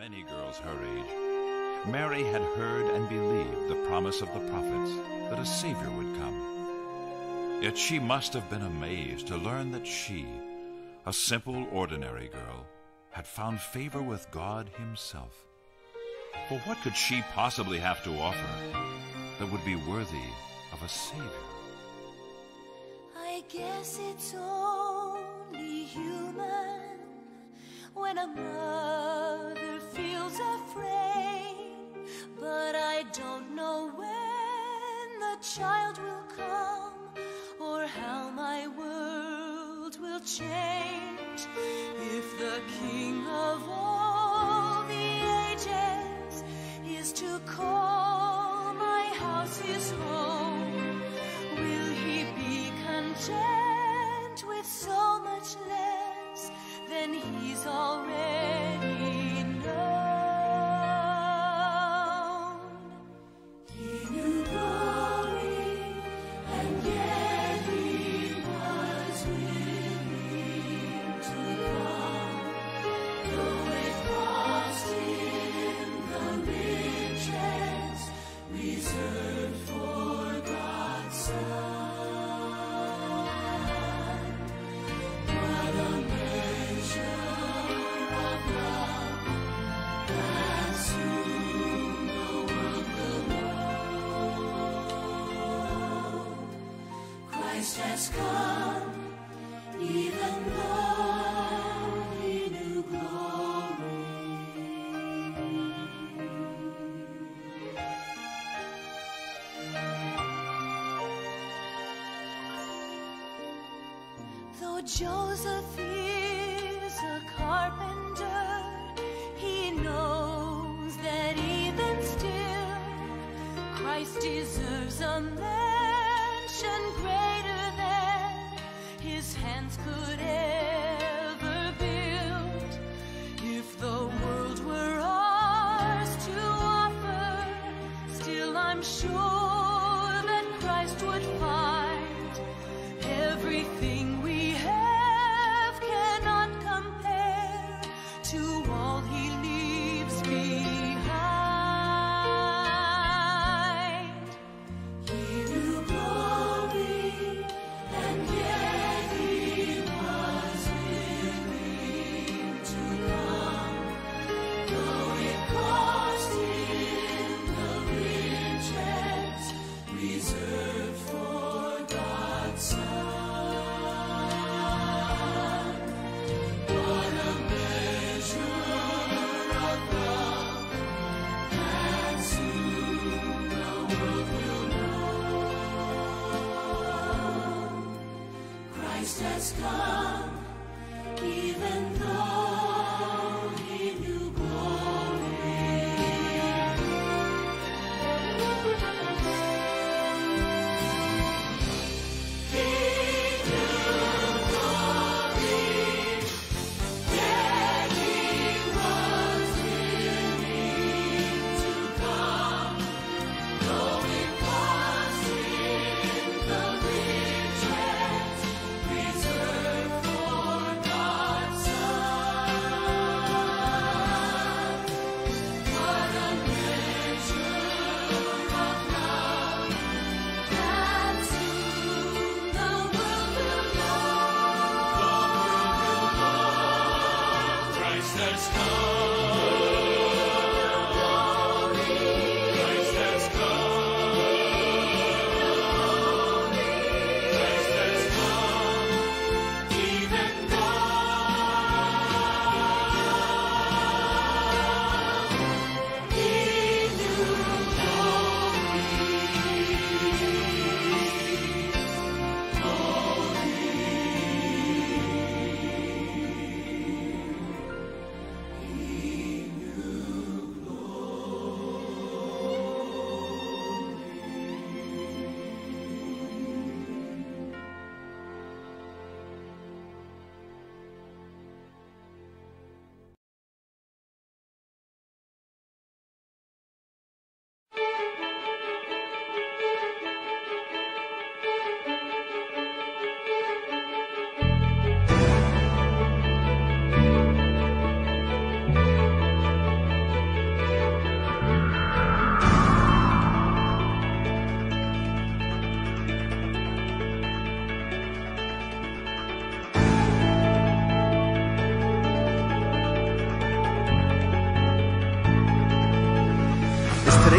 many girls her age, Mary had heard and believed the promise of the prophets that a Savior would come. Yet she must have been amazed to learn that she, a simple, ordinary girl, had found favor with God Himself. For what could she possibly have to offer that would be worthy of a Savior? I guess it's only human when a mother feels afraid, but I don't know when the child will come or how my world will change. If the King of all the ages is to call my house his home, will he be content with so much less than he's already known? He knew glory, and yet he was willing to come, though it cost him the riches reserved for God's Son. What a measure of love, and soon the world will know. Christ has come, even though he knew glory. Though Joseph is a carpenter, he knows that even still Christ deserves a mansion greater than his hands could ever build. If the world were ours to offer, still I'm sure that Christ would find everything we have cannot compare to all he leaves behind. He knew glory, and yet he was willing to come, though it cost him the riches reserved for God's Son. What a measure of love, and soon the world will know. Christ has come, even though he knew glory. He knew glory, yet he was willing to come, though it cost him the riches reserved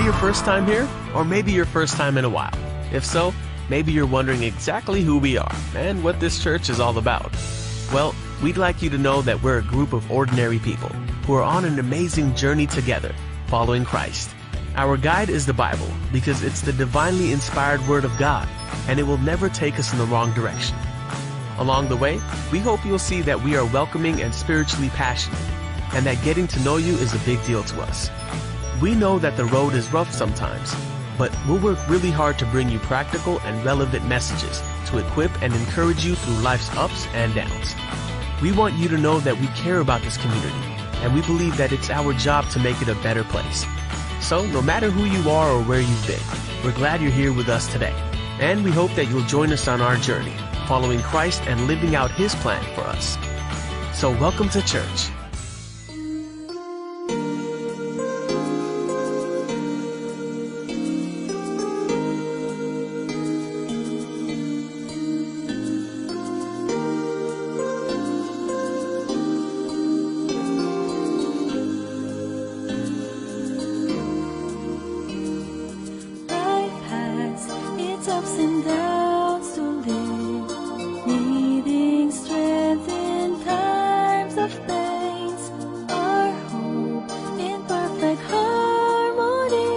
your first time here, or maybe your first time in a while? If so, maybe you're wondering exactly who we are and what this church is all about. Well, we'd like you to know that we're a group of ordinary people who are on an amazing journey together, following Christ. Our guide is the Bible because it's the divinely inspired Word of God, and it will never take us in the wrong direction. Along the way, we hope you'll see that we are welcoming and spiritually passionate, and that getting to know you is a big deal to us. We know that the road is rough sometimes, but we'll work really hard to bring you practical and relevant messages to equip and encourage you through life's ups and downs. We want you to know that we care about this community, and we believe that it's our job to make it a better place. So, no matter who you are or where you've been, we're glad you're here with us today, and we hope that you'll join us on our journey, following Christ and living out His plan for us. So, welcome to church. Ups and downs to live, needing strength in times of pains. Our hope in perfect harmony,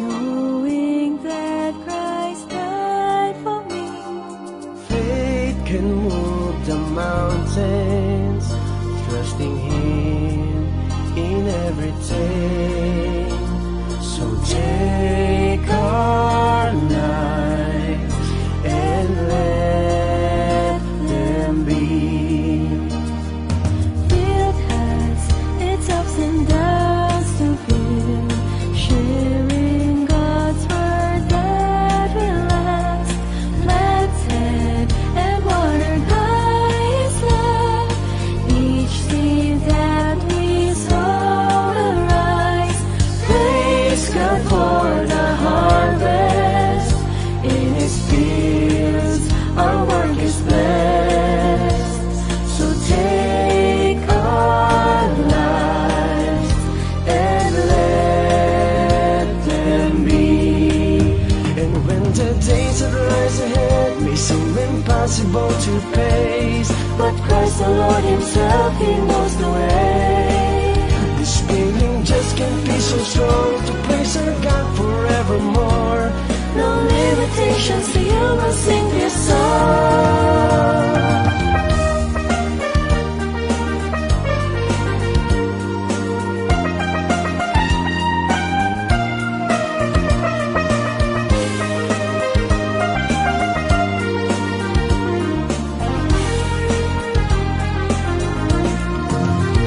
knowing that Christ died for me. Faith can move the mountains, trusting Him in everything. So take our lives and let them be. Field has its ups and downs to fill, sharing God's word that will last. Planted and watered by His love, each seed that we sow will rise. Praise God for the harvest. In His fields our work is blessed. So take our lives and let them be. And when the days that rise ahead may seem impossible to face, But Christ the Lord Himself, He knows the way. this feeling just can't be so strong to praise our God forevermore. No limitations, so you will sing this song.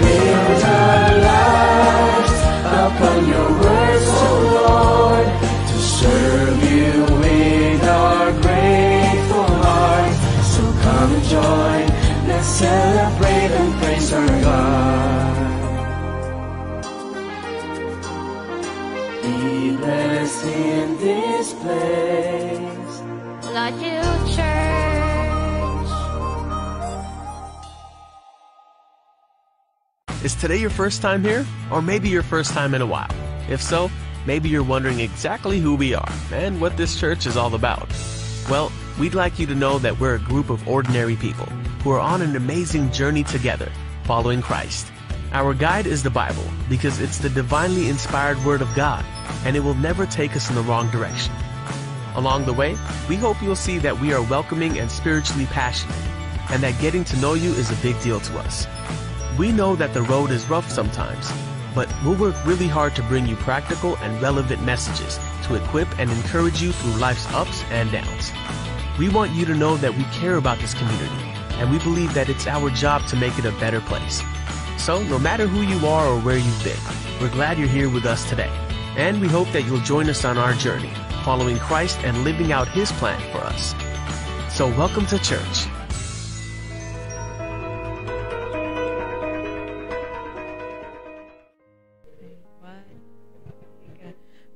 Build our lives upon your words, O Lord, to serve you with our grateful heart. So come and join, let's celebrate and praise our God. Be blessed in this place. Lord, you church. Is today your first time here, or maybe your first time in a while? If so, maybe you're wondering exactly who we are and what this church is all about. Well, we'd like you to know that we're a group of ordinary people who are on an amazing journey together, following Christ. Our guide is the Bible because it's the divinely inspired Word of God, and it will never take us in the wrong direction. Along the way, we hope you'll see that we are welcoming and spiritually passionate, and that getting to know you is a big deal to us. We know that the road is rough sometimes, but we'll work really hard to bring you practical and relevant messages to equip and encourage you through life's ups and downs. We want you to know that we care about this community, and we believe that it's our job to make it a better place. So, no matter who you are or where you've been, we're glad you're here with us today, and we hope that you'll join us on our journey, following Christ and living out His plan for us. So, welcome to church.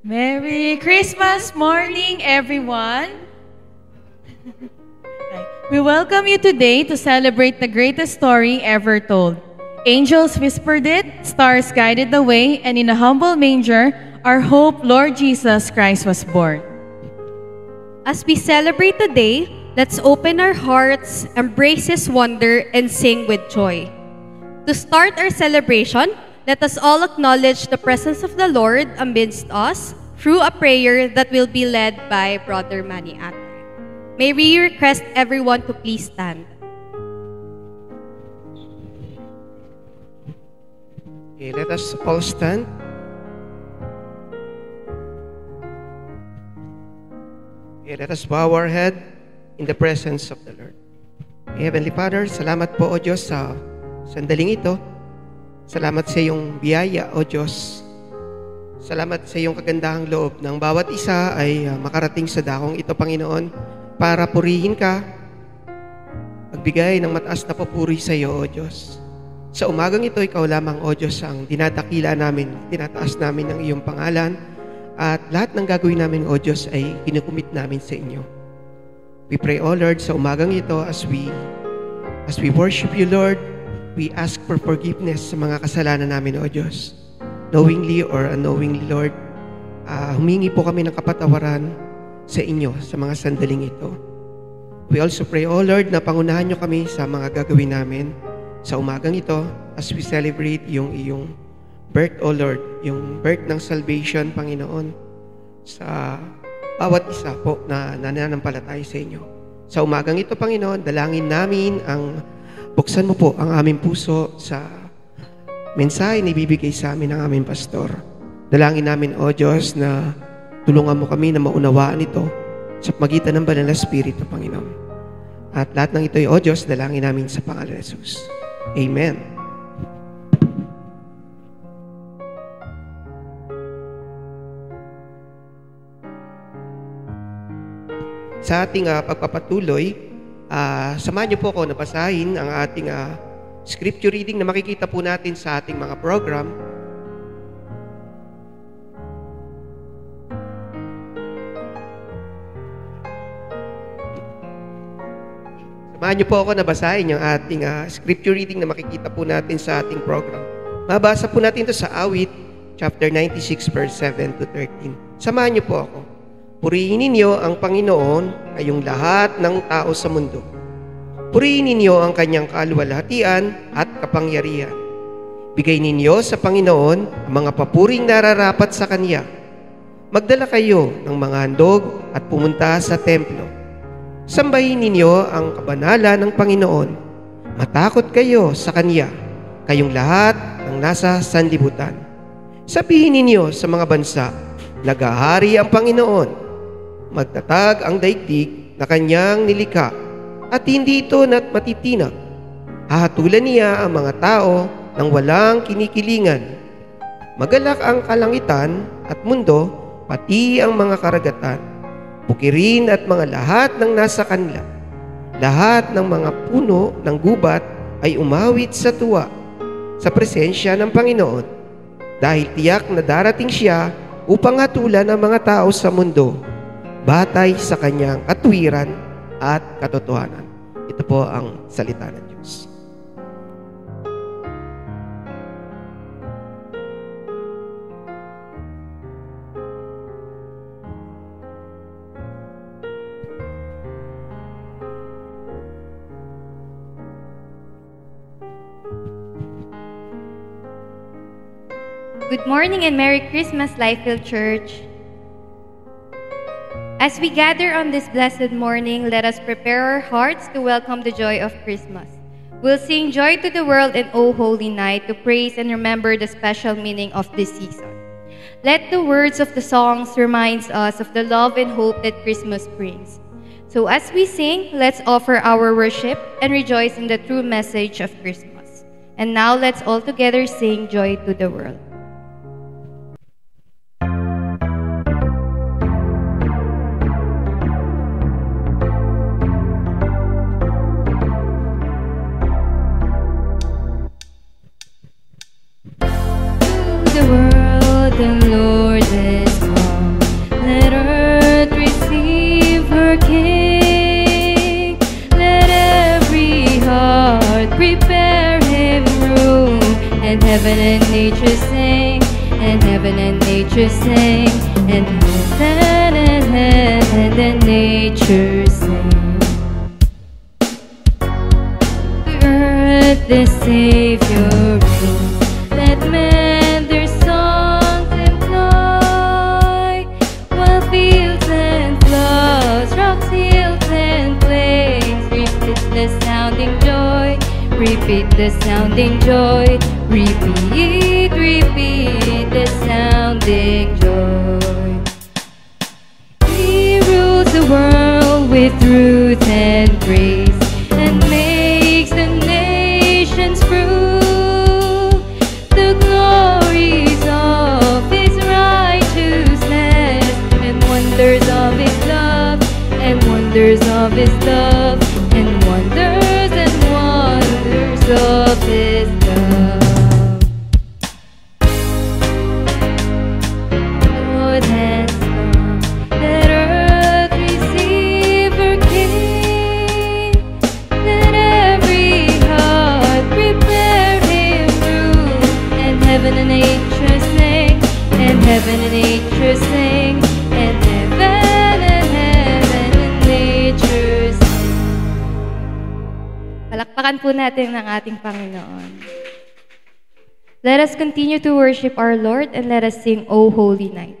Merry Christmas morning, everyone. We welcome you today to celebrate the greatest story ever told. Angels whispered it, stars guided the way, and in a humble manger, our hope, Lord Jesus Christ, was born. As we celebrate today, let's open our hearts, embrace His wonder, and sing with joy. To start our celebration, let us all acknowledge the presence of the Lord amidst us through a prayer that will be led by Brother Manny Ate. May we request everyone to please stand. Okay, let us all stand. Okay, let us bow our head in the presence of the Lord. Okay, Heavenly Father, salamat po, O Diyos, sa sandaling ito. Salamat sa iyong biyaya, O Diyos. Salamat sa iyong kagandahang loob ng bawat isa ay makarating sa dakong ito, Panginoon, para purihin ka, magbigay ng mataas na papuri sa iyo, O Diyos. Sa umagang ito, ikaw lamang, O Diyos, ang dinadakila namin, tinataas namin ang iyong pangalan, at lahat ng gagawin namin, O Diyos, ay kinukumit namin sa inyo. We pray, O Lord, sa umagang ito, as we worship you, Lord, we ask for forgiveness sa mga kasalanan namin, O Diyos. Knowingly or unknowingly, Lord, humingi po kami ng kapatawaran sa inyo sa mga sandaling ito. We also pray, O Lord, na pangunahan nyo kami sa mga gagawin namin sa umagang ito as we celebrate yung iyong birth, O Lord, yung birth ng salvation, Panginoon, sa bawat isa po na nananampalataya sa inyo. Sa umagang ito, Panginoon, dalangin namin buksan mo po ang aming puso sa mensahe na ibibigay sa amin ng aming pastor. Dalangin namin, O Diyos, na tulungan mo kami na maunawaan ito sa pagitan ng Banal na Espiritu, Panginoon. At lahat ng ito, O Diyos, dalangin namin sa pangalan ni Jesus. Amen. Sa ating pagpapatuloy, samahan niyo po ako na basahin ang ating scripture reading na makikita po natin sa ating mga program. Samahan niyo po ako na basahin yung ating scripture reading na makikita po natin sa ating program. Mabasa po natin ito sa Awit, chapter 96, verse 7 to 13. Samahan niyo po ako. Purihin ninyo ang Panginoon, kayong lahat ng tao sa mundo. Purihin ninyo ang kanyang kaluwalhatian at kapangyarihan. Bigay ninyo sa Panginoon ang mga papuring nararapat sa Kanya. Magdala kayo ng mga handog at pumunta sa templo. Sambahin ninyo ang kabanalan ng Panginoon. Matakot kayo sa Kanya, kayong lahat ng nasa sanlibutan. Sabihin ninyo sa mga bansa, naghahari ang Panginoon. Magtatag ang daigdig na kanyang nilikha at hindi ito matitinag. Hahatulan niya ang mga tao ng walang kinikilingan. Magalak ang kalangitan at mundo, pati ang mga karagatan, bukirin at mga lahat ng nasa kanila. Lahat ng mga puno ng gubat ay umawit sa tuwa sa presensya ng Panginoon, dahil tiyak na darating siya upang hatulan ang mga tao sa mundo, batay sa kanyang katuwiran at katotohanan. Ito po ang salita ng Diyos. Good morning and Merry Christmas, Lifefield Church. As we gather on this blessed morning, let us prepare our hearts to welcome the joy of Christmas. We'll sing Joy to the World and O Holy Night to praise and remember the special meaning of this season. Let the words of the songs remind us of the love and hope that Christmas brings. So as we sing, let's offer our worship and rejoice in the true message of Christmas. And now let's all together sing Joy to the World. The Lord is come. Let earth receive her King. Let every heart prepare him room, and heaven and nature sing, and heaven and nature sing, and heaven and nature sing. The earth, the Savior reigns, let men their songs employ, while fields and floods, rocks, hills and plains, repeat the sounding joy, repeat the sounding joy, repeat, repeat the sounding joy. He rules the world with truth and grace, and makes the nations prove the glories of His righteousness, and wonders of His love, and wonders of His love, and wonders of His love. Lord has come, let earth receive her King, let every heart prepare Him room, and heaven and nature sing, and heaven and nature sing, and heaven and nature sing. Palakpakan po natin ang ating Panginoon. Let us continue to worship our Lord, and let us sing, O Holy Night.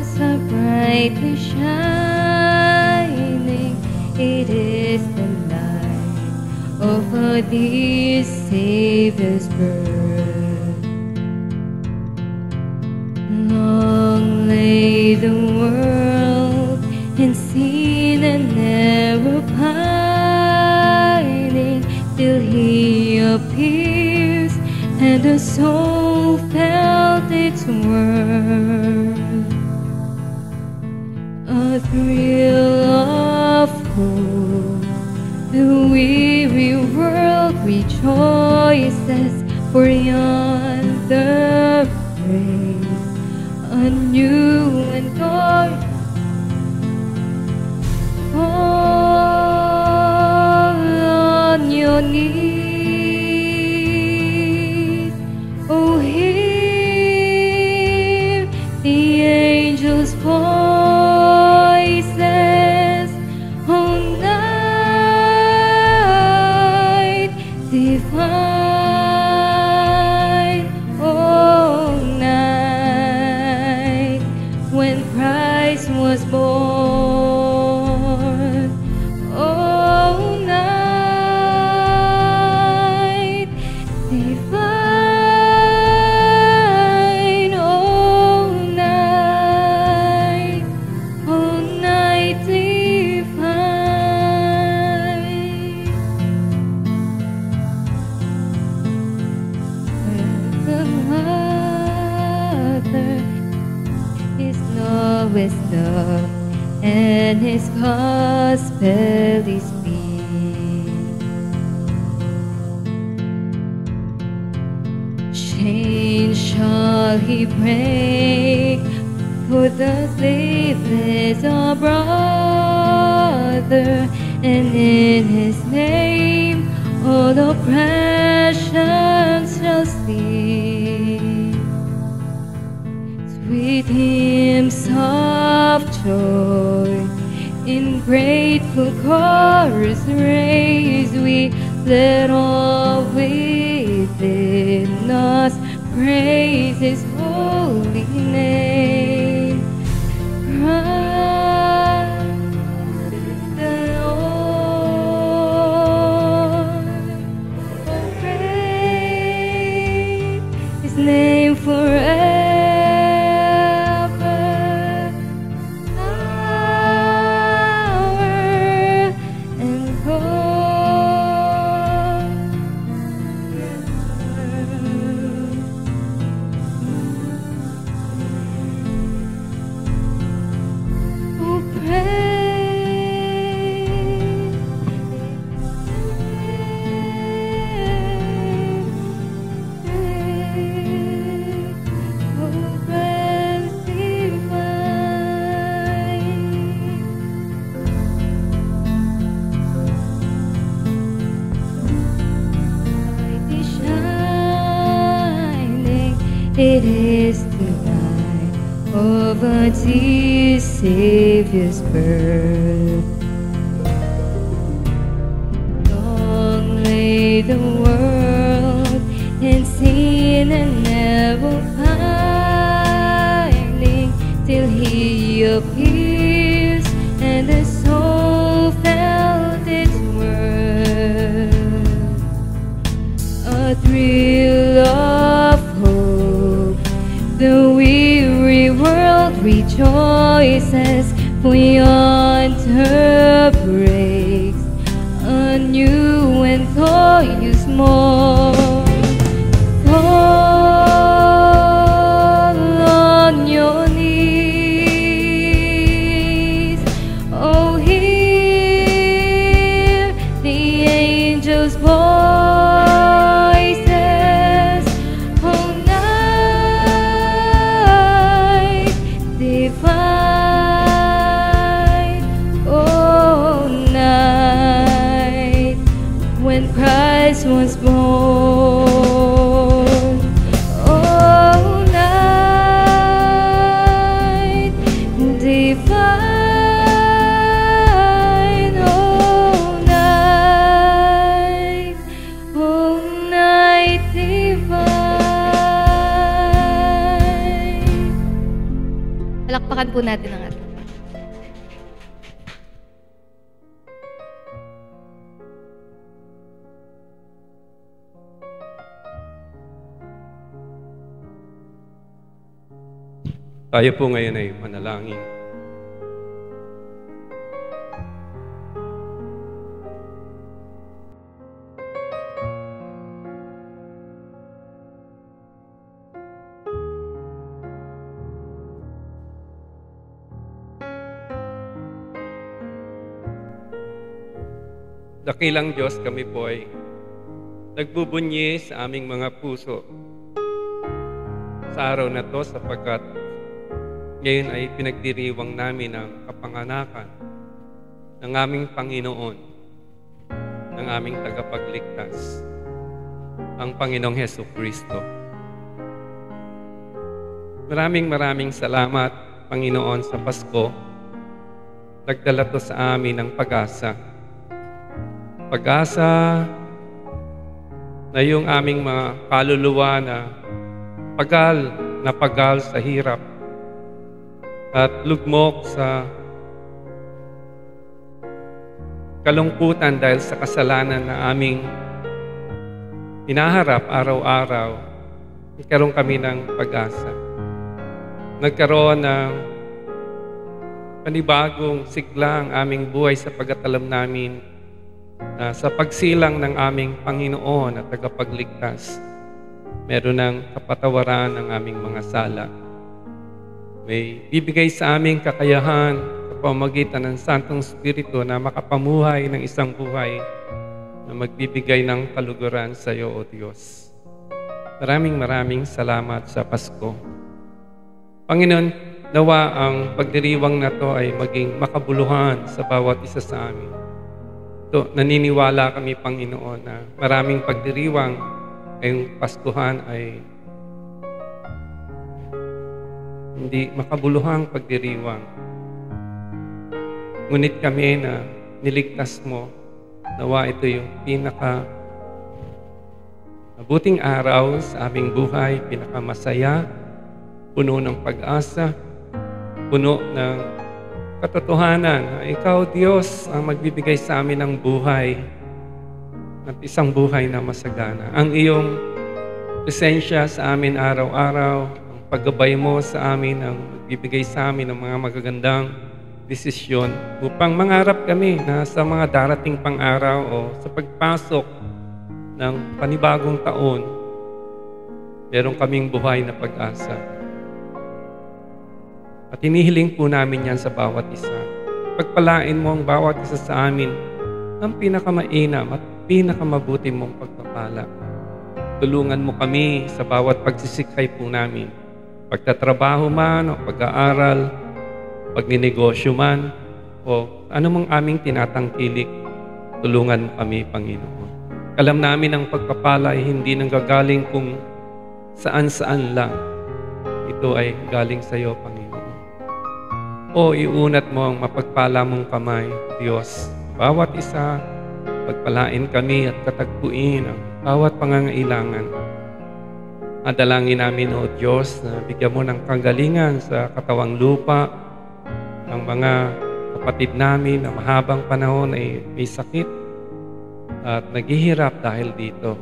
Stars are brightly shining, it is the light of our dear Savior's birth. Long lay the world in sin and never pining, till He appears, and the soul felt its worth. A thrill of hope, the weary world rejoices, for yonder breaks a new and glorious. Fall on your knees, oh, hear the angels' voices, oh, night divine, oh, night when Christ was born, oh, night divine, oh, night divine. The Father, His law is love, and His gospel is peace. Chains shall He break, for the sleepless our brother, and in His name all oppression shall cease. Sweet hymns of joy in grateful chorus raise we, let all within us praise His holy name. Christ the Lord, oh, praise His name forever. It is the night of our dear Savior's birth. Long lay the world in sin and never pining, till He appears and the soul felt its worth. A thrill of hope, the weary world rejoices, for yonder breaks a new and glorious morn. Fall on your knees, oh, hear the angels' voices, oh, night divine, oh, night when Christ was born, oh, night divine, oh, night divine. Palakpakan po natin ang ating Tayo po ngayon ay manalangin. Dakilang Diyos, kami po ay nagbubunyi sa aming mga puso sa araw na to, sapagkat ngayon ay pinagdiriwang namin ang kapanganakan ng aming Panginoon, ng aming tagapagligtas, ang Panginoong Hesukristo. Maraming salamat, Panginoon, sa Pasko. Nagdala to sa amin ng pag-asa. Pag-asa na yung aming mga kaluluwa na pagal sa hirap at lugmok sa kalungkutan dahil sa kasalanan na aming hinaharap araw-araw, nagkaroon kami ng pag-asa. Nagkaroon ng panibagong sigla ang aming buhay sa pag-atalam namin na sa pagsilang ng aming Panginoon at tagapagligtas, meron ng kapatawaran ng aming mga sala. May bibigay sa aming kakayahan sa pamamagitan ng Santong Espiritu na makapamuhay ng isang buhay na magbibigay ng kaluguran sa iyo, O Diyos. Maraming salamat sa Pasko. Panginoon, nawa ang pagdiriwang na to ay maging makabuluhan sa bawat isa sa amin. So, naniniwala kami, Panginoon, na maraming pagdiriwang ngayong Paskuhan ay hindi makabuluhang pagdiriwang. Ngunit kami na niligtas mo, nawa ito yung mabuting araw sa aming buhay, pinakamasaya, puno ng pag-asa, puno ng katotohanan na Ikaw, Diyos, ang magbibigay sa amin ng buhay at isang buhay na masagana. Ang iyong presensya sa amin araw-araw, paggabay mo sa amin ang magbibigay sa amin ng mga magagandang desisyon upang mangarap kami na sa mga darating pang araw o sa pagpasok ng panibagong taon, meron kaming buhay na pag-asa. At hinihiling po namin yan sa bawat isa. Pagpalain mo ang bawat isa sa amin ng pinakamainam at pinakamabuti mong pagpapala. Tulungan mo kami sa bawat pagsisikay po namin. Pagtatrabaho man o pag-aaral, pagninegosyo man, o anumang aming tinatangkilik, tulungan mo kami, Panginoon. Alam namin ang pagpapala ay hindi nanggagaling kung saan-saan lang. Ito ay galing sa iyo, Panginoon. O iunat mo ang mapagpala mong kamay, Diyos. Bawat isa, pagpalain kami at katagpuin ang bawat pangangailangan. Adalangin namin, O Diyos, na bigyan mo ng kagalingan sa katawang lupa ang mga kapatid namin na mahabang panahon ay may sakit at naghihirap dahil dito.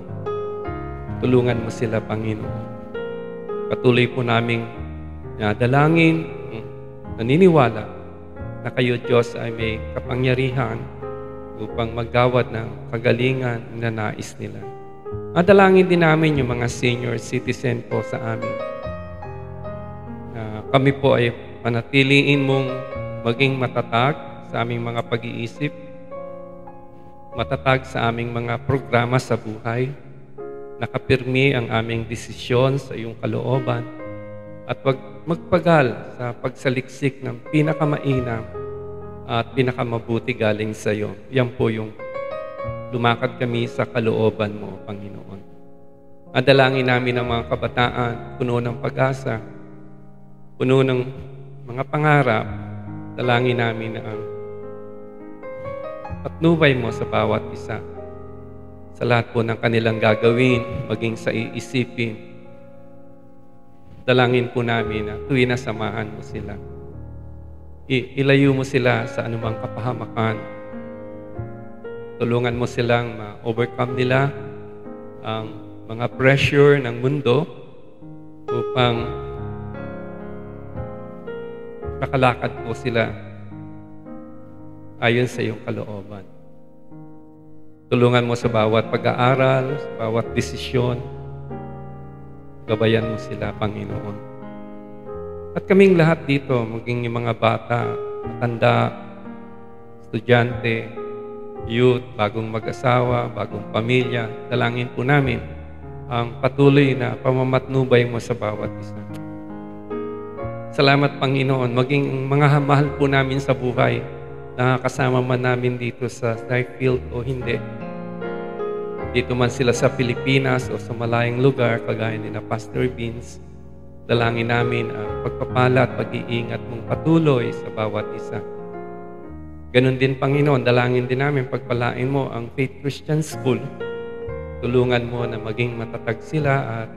Tulungan mo sila, Panginoon. Patuloy po naming nadalangin, naniniwala na kayo, Diyos, ay may kapangyarihan upang maggawad ng kagalingan na nais nila. Nadalangin din namin yung mga senior citizen po sa amin. Kami po ay manatiliin mong maging matatag sa aming mga pag-iisip, matatag sa aming mga programa sa buhay, nakapirmi ang aming desisyon sa iyong kalooban, at wag magpagal sa pagsaliksik ng pinakamainam at pinakamabuti galing sa iyo. Yan po yung lumakad kami sa kalooban mo, Panginoon. Adalangin namin ang mga kabataan, puno ng pag-asa, puno ng mga pangarap. Dalangin namin na ang patnubay mo sa bawat isa. Sa lahat po ng kanilang gagawin, maging sa iisipin. Dalangin po namin na tuwing nasamahan mo sila. Ilayo mo sila sa anumang kapahamakan. Tulungan mo silang ma-overcome nila ang mga pressure ng mundo upang makalakad po sila ayon sa iyong kalooban. Tulungan mo sa bawat pag-aaral, sa bawat desisyon. Gabayan mo sila, Panginoon. At kaming lahat dito, maging yung mga bata, matanda, estudyante, youth, bagong mag-asawa, bagong pamilya, dalangin po namin ang patuloy na pamamatnubay mo sa bawat isa. Salamat, Panginoon, maging mga mahal po namin sa buhay, nakakasama man namin dito sa Starfield o hindi. Dito man sila sa Pilipinas o sa malayong lugar, kagaya ni na Pastor Vince, dalangin namin ang pagpapala at pag-iingat mong patuloy sa bawat isa. Ganon din, Panginoon, dalangin din namin pagpalain mo ang Faith Christian School. Tulungan mo na maging matatag sila at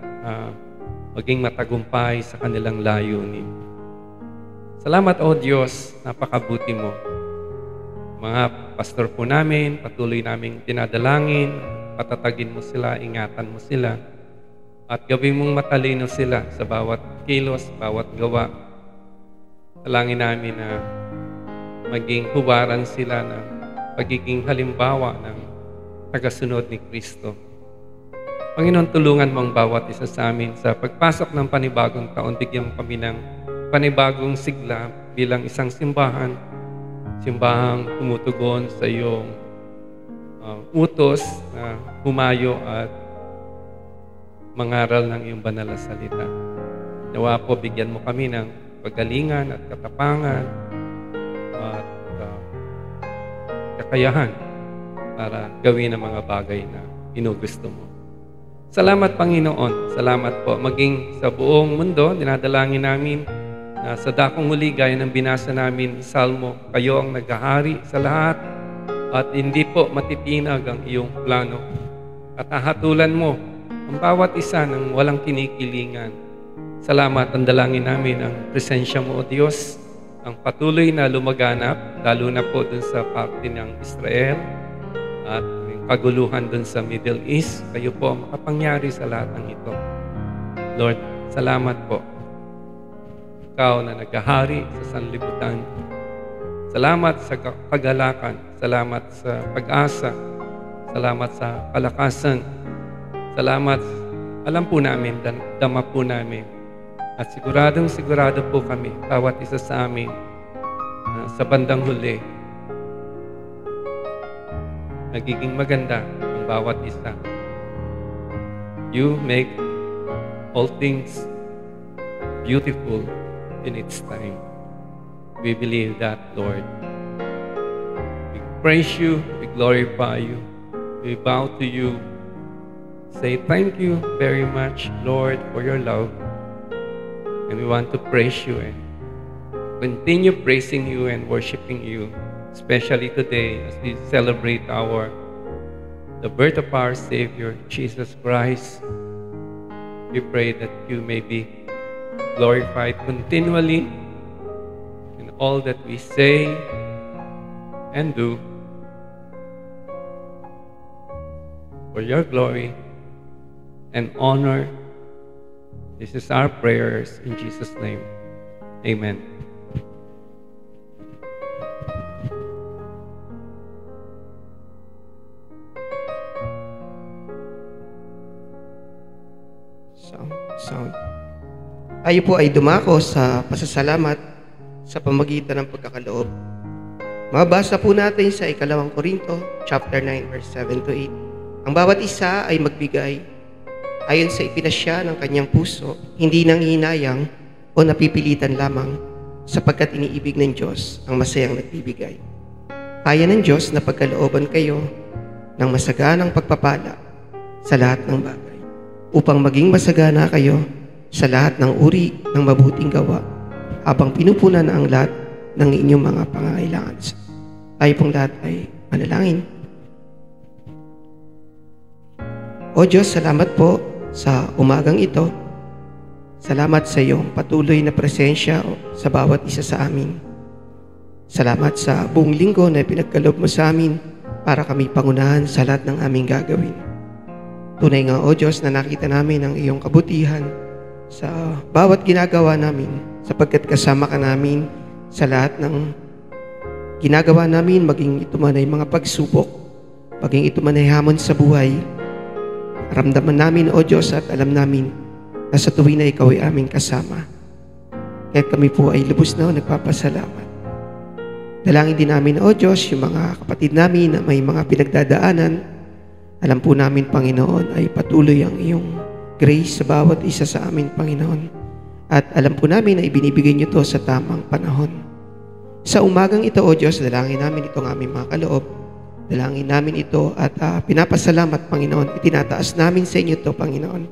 maging matagumpay sa kanilang layunin. Salamat, O Diyos, napakabuti mo. Mga pastor po namin, patuloy naming tinadalangin, patatagin mo sila, ingatan mo sila, at gawin mong matalino sila sa bawat kilos, bawat gawa. Dalangin namin na maging hubaran sila ng pagiging halimbawa ng tagasunod ni Kristo. Panginoon, tulungan mo ang bawat isa sa amin sa pagpasok ng panibagong taon. Bigyan mo kami ng panibagong sigla bilang isang simbahan, simbahang tumutugon sa iyong utos na humayo at mangaral ng iyong banal na salita. Nawa po, bigyan mo kami ng pagalingan at katapangan at kakayahan para gawin ang mga bagay na inugusto mo. Salamat, Panginoon. Salamat po. Maging sa buong mundo, dinadalangin namin na sa dakong huli, gaya ng binasa namin, Salmo, kayo ang naghahari sa lahat at hindi po matitinag ang iyong plano. At hahatulan mo ang bawat isa ng walang kinikilingan. Salamat, ang dalangin namin ang presensya mo, O Diyos, ang patuloy na lumaganap, lalo na po dun sa parte ng Israel at yung kaguluhan dun sa Middle East. Kayo po ang makapangyari sa lahat ng ito. Lord, salamat po. Ikaw na naghahari sa sanlibutan. Salamat sa kagalakan. Salamat sa pag-asa. Salamat sa kalakasan. Salamat, alam po namin, dama po namin. At sigurado po kami, bawat isa sa amin, sa bandang huli, nagiging maganda ang bawat isa. You make all things beautiful in its time. We believe that, Lord. We praise you, we glorify you, we bow to you, say thank you very much, Lord, for your love. And we want to praise you and continue praising you and worshiping you, especially today as we celebrate the birth of our Savior, Jesus Christ. We pray that you may be glorified continually in all that we say and do for your glory and honor. This is our prayers in Jesus' name. Amen. Sound. Tayo po ay dumako sa pasasalamat sa pamagitan ng pagkakaloob. Mabasa po natin sa 2 Korinto, chapter 9, verse 7 to 8. Ang bawat isa ay magbigay ayon sa ipinasya ng kanyang puso, hindi nang hinayang o napipilitan lamang, sapagkat iniibig ng Diyos ang masayang nagbibigay. Kaya ng Diyos na pagkalooban kayo ng masaganang pagpapala sa lahat ng bagay, upang maging masagana kayo sa lahat ng uri ng mabuting gawa, habang pinupunan ang lahat ng inyong mga pangangailangan. Tayo pong lahat ay manalangin. O Diyos, salamat po sa umagang ito. Salamat sa iyong patuloy na presensya sa bawat isa sa amin. Salamat sa buong linggo na pinagkaloob mo sa amin para kami pangunahan sa lahat ng aming gagawin. Tunay nga, O Diyos, na nakita namin ang iyong kabutihan sa bawat ginagawa namin, sapagkat kasama ka namin sa lahat ng ginagawa namin, maging ito man ay mga pagsubok, maging ito man ay hamon sa buhay. Ramdaman namin, O Diyos, at alam namin na sa tuwing na ikaw ay aming kasama. Kaya kami po ay lubos na nagpapasalamat. Dalangin din namin, O Diyos, yung mga kapatid namin na may mga pinagdadaanan. Alam po namin, Panginoon, ay patuloy ang iyong grace sa bawat isa sa amin, Panginoon. At alam po namin na ibinibigay niyo to sa tamang panahon. Sa umagang ito, O Diyos, dalangin namin itong aming mga kaloob. Dalangin namin ito at pinapasalamat, Panginoon. Itinataas namin sa inyo ito, Panginoon.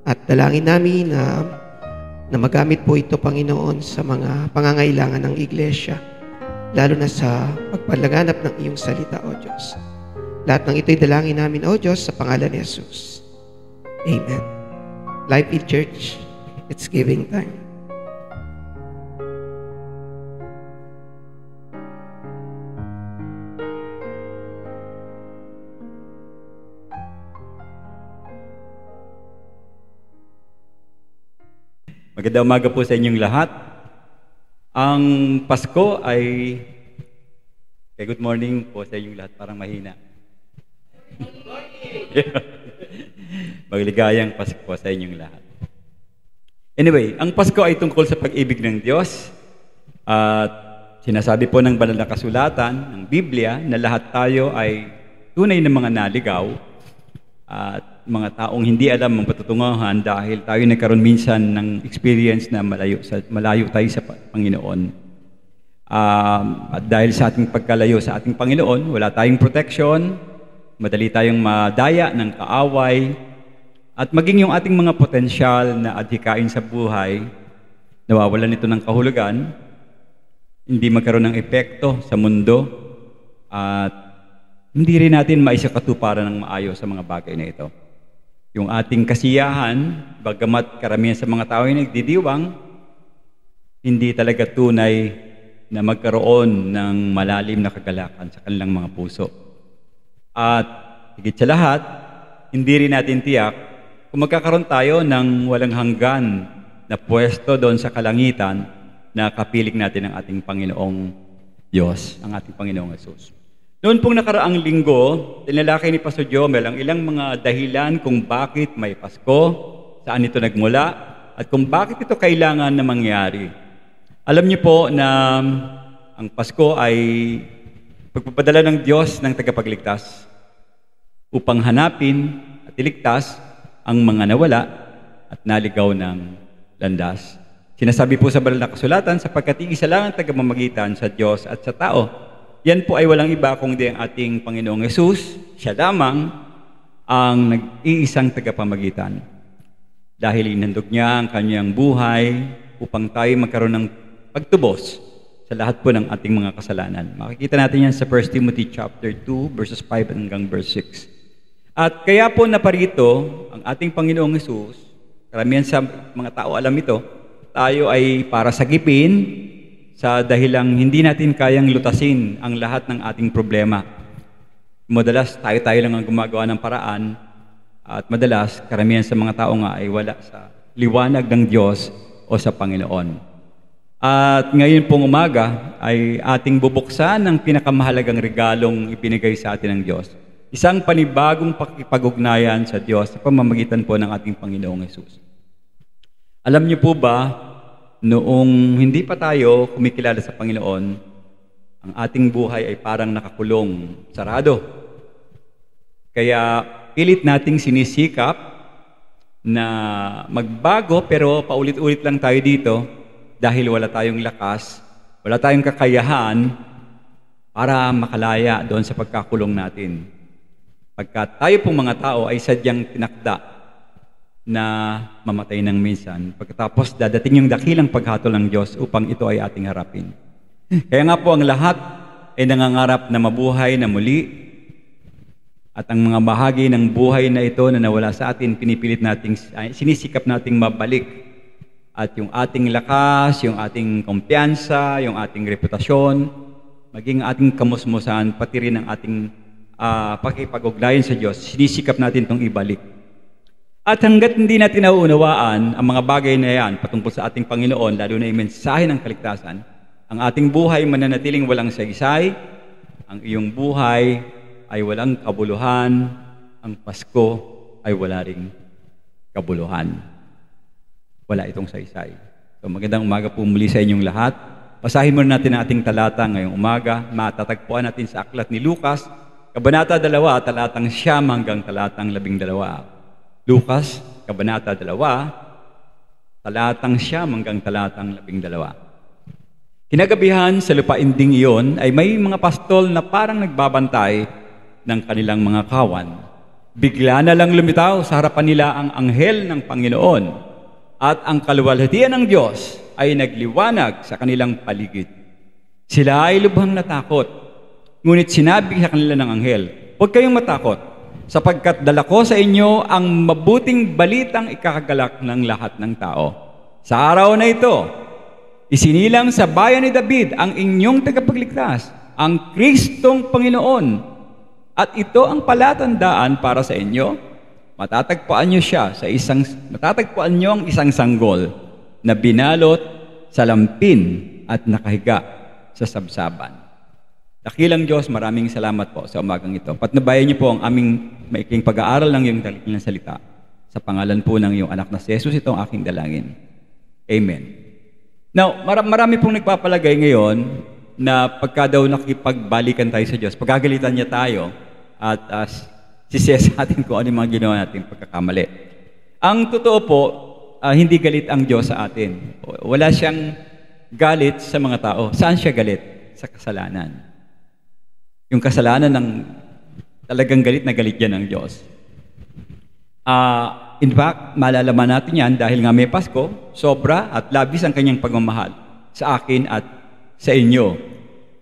At dalangin namin na magamit po ito, Panginoon, sa mga pangangailangan ng iglesia, lalo na sa pagpalaganap ng iyong salita, O Diyos. Lahat ng ito'y dalangin namin, O Diyos, sa pangalan ni Jesus. Amen. Life in Church, it's giving time. Magandang umaga po sa inyong lahat. Ang Pasko ay... good morning po sa inyong lahat. Parang mahina. Magligayang Pasko po sa inyong lahat. Anyway, ang Pasko ay tungkol sa pag-ibig ng Diyos. At sinasabi po ng banal na kasulatan, ng Biblia, na lahat tayo ay tunay na mga naligaw at mga taong hindi alam ang patutunguhan dahil tayo nagkaroon minsan ng experience na malayo tayo sa Panginoon. At dahil sa ating pagkalayo sa ating Panginoon, wala tayong protection, madali tayong madaya ng kaaway, at maging yung ating mga potensyal na adhikain sa buhay, nawawalan ito ng kahulugan, hindi magkaroon ng epekto sa mundo, at hindi rin natin maisakatuparan ng maayos sa mga bagay na ito. Yung ating kasiyahan, bagamat karamihan sa mga tao ay nagdidiwang, hindi talaga tunay na magkaroon ng malalim na kagalakan sa kanilang mga puso. At higit sa lahat, hindi rin natin tiyak kung magkakaroon tayo ng walang hanggan na pwesto doon sa kalangitan na kapiling natin ang ating Panginoong Diyos, ang ating Panginoong Jesus. Noon pong nakaraang linggo, tinalakay ni Pastor Jomel ang ilang mga dahilan kung bakit may Pasko, saan ito nagmula, at kung bakit ito kailangan na mangyari. Alam niyo po na ang Pasko ay pagpapadala ng Diyos ng tagapagligtas upang hanapin at iligtas ang mga nawala at naligaw ng landas. Sinasabi po sa banal na kasulatan, sapagkat iisa lang ang tagamamagitan sa Diyos at sa tao. Yan po ay walang iba kundi ang ating Panginoong Jesus. Siya lamang ang nag-iisang tagapamagitan. Dahil inhandog niya ang kanyang buhay upang tayo magkaroon ng pagtubos sa lahat po ng ating mga kasalanan. Makikita natin yan sa 1 Timothy chapter 2, verses 5 hanggang verse 6. At kaya po naparito ang ating Panginoong Hesus, karamihan sa mga tao alam ito, tayo ay para sagipin sa dahilang hindi natin kayang lutasin ang lahat ng ating problema. Madalas tayo lang ang gumagawa ng paraan at madalas karamihan sa mga tao nga ay wala sa liwanag ng Diyos o sa Panginoon. At ngayon pong umaga ay ating bubuksan ng pinakamahalagang regalong ibinigay sa atin ng Diyos. Isang panibagong pakikipag-ugnayan sa Diyos sa pamamagitan po ng ating Panginoong Hesus. Alam niyo po ba, noong hindi pa tayo kumikilala sa Panginoon, ang ating buhay ay parang nakakulong, sarado. Kaya pilit nating sinisikap na magbago pero paulit-ulit lang tayo dito dahil wala tayong lakas, wala tayong kakayahan para makalaya doon sa pagkakulong natin. Pagka tayo pong mga tao ay sadyang tinakda na mamatay ng minsan, pagkatapos dadating yung dakilang paghatol ng Diyos upang ito ay ating harapin. Kaya nga po ang lahat ay nangangarap na mabuhay na muli, at ang mga bahagi ng buhay na ito na nawala sa atin, pinipilit nating, sinisikap nating mabalik. At yung ating lakas, yung ating kumpiyansa, yung ating reputasyon, maging ating kamusmusan, pati rin ang ating pakipag-ugnayan sa Diyos, sinisikap natin itong ibalik. At hanggat hindi natin nauunawaan ang mga bagay na yan patungkol sa ating Panginoon, lalo na yung mensahe ng kaligtasan, ang ating buhay mananatiling walang saysay, ang iyong buhay ay walang kabuluhan, ang Pasko ay wala ring kabuluhan. Wala itong saysay. So magandang umaga po muli sa inyong lahat. Basahin muna natin ang ating talata ngayong umaga. Matatagpuan natin sa aklat ni Lucas, Kabanata 2, talatang 9 hanggang talatang 12. Lucas, Kabanata 2, talatang 9 hanggang talatang 12. Kinagabihan sa lupainding iyon ay may mga pastol na parang nagbabantay ng kanilang mga kawan. Bigla na lang lumitaw sa harapan nila ang anghel ng Panginoon at ang kaluwalhatian ng Diyos ay nagliwanag sa kanilang paligid. Sila ay lubhang natakot, ngunit sinabi sa kanila ng anghel, "Huwag kayong matakot, sapagkat dala ko sa inyo ang mabuting balitang ikakagalak ng lahat ng tao. Sa araw na ito, isinilang sa bayan ni David ang inyong tagapagligtas, ang Kristong Panginoon. At ito ang palatandaan para sa inyo. Matatagpuan niyo ang isang sanggol na binalot sa lampin at nakahiga sa sabsaban." Dakilang Diyos, maraming salamat po sa umagang ito. Patnubayan niyo po ang aming maiking pag-aaral ng iyong dakilang salita. Sa pangalan po ng iyong anak na si Jesus, ito ang aking dalangin. Amen. Now, marami pong nagpapalagay ngayon na pagka daw nakipagbalikan tayo sa Diyos, pagkagalitan niya tayo at sisiya sa atin kung ano yung mga ginawa natin pagkakamali. Ang totoo po, hindi galit ang Diyos sa atin. Wala siyang galit sa mga tao. Saan siya galit? Sa kasalanan. Yung kasalanan ng talagang galit na galit yan ng Diyos. In fact, malalaman natin yan dahil nga may Pasko, sobra at labis ang kanyang pagmamahal sa akin at sa inyo.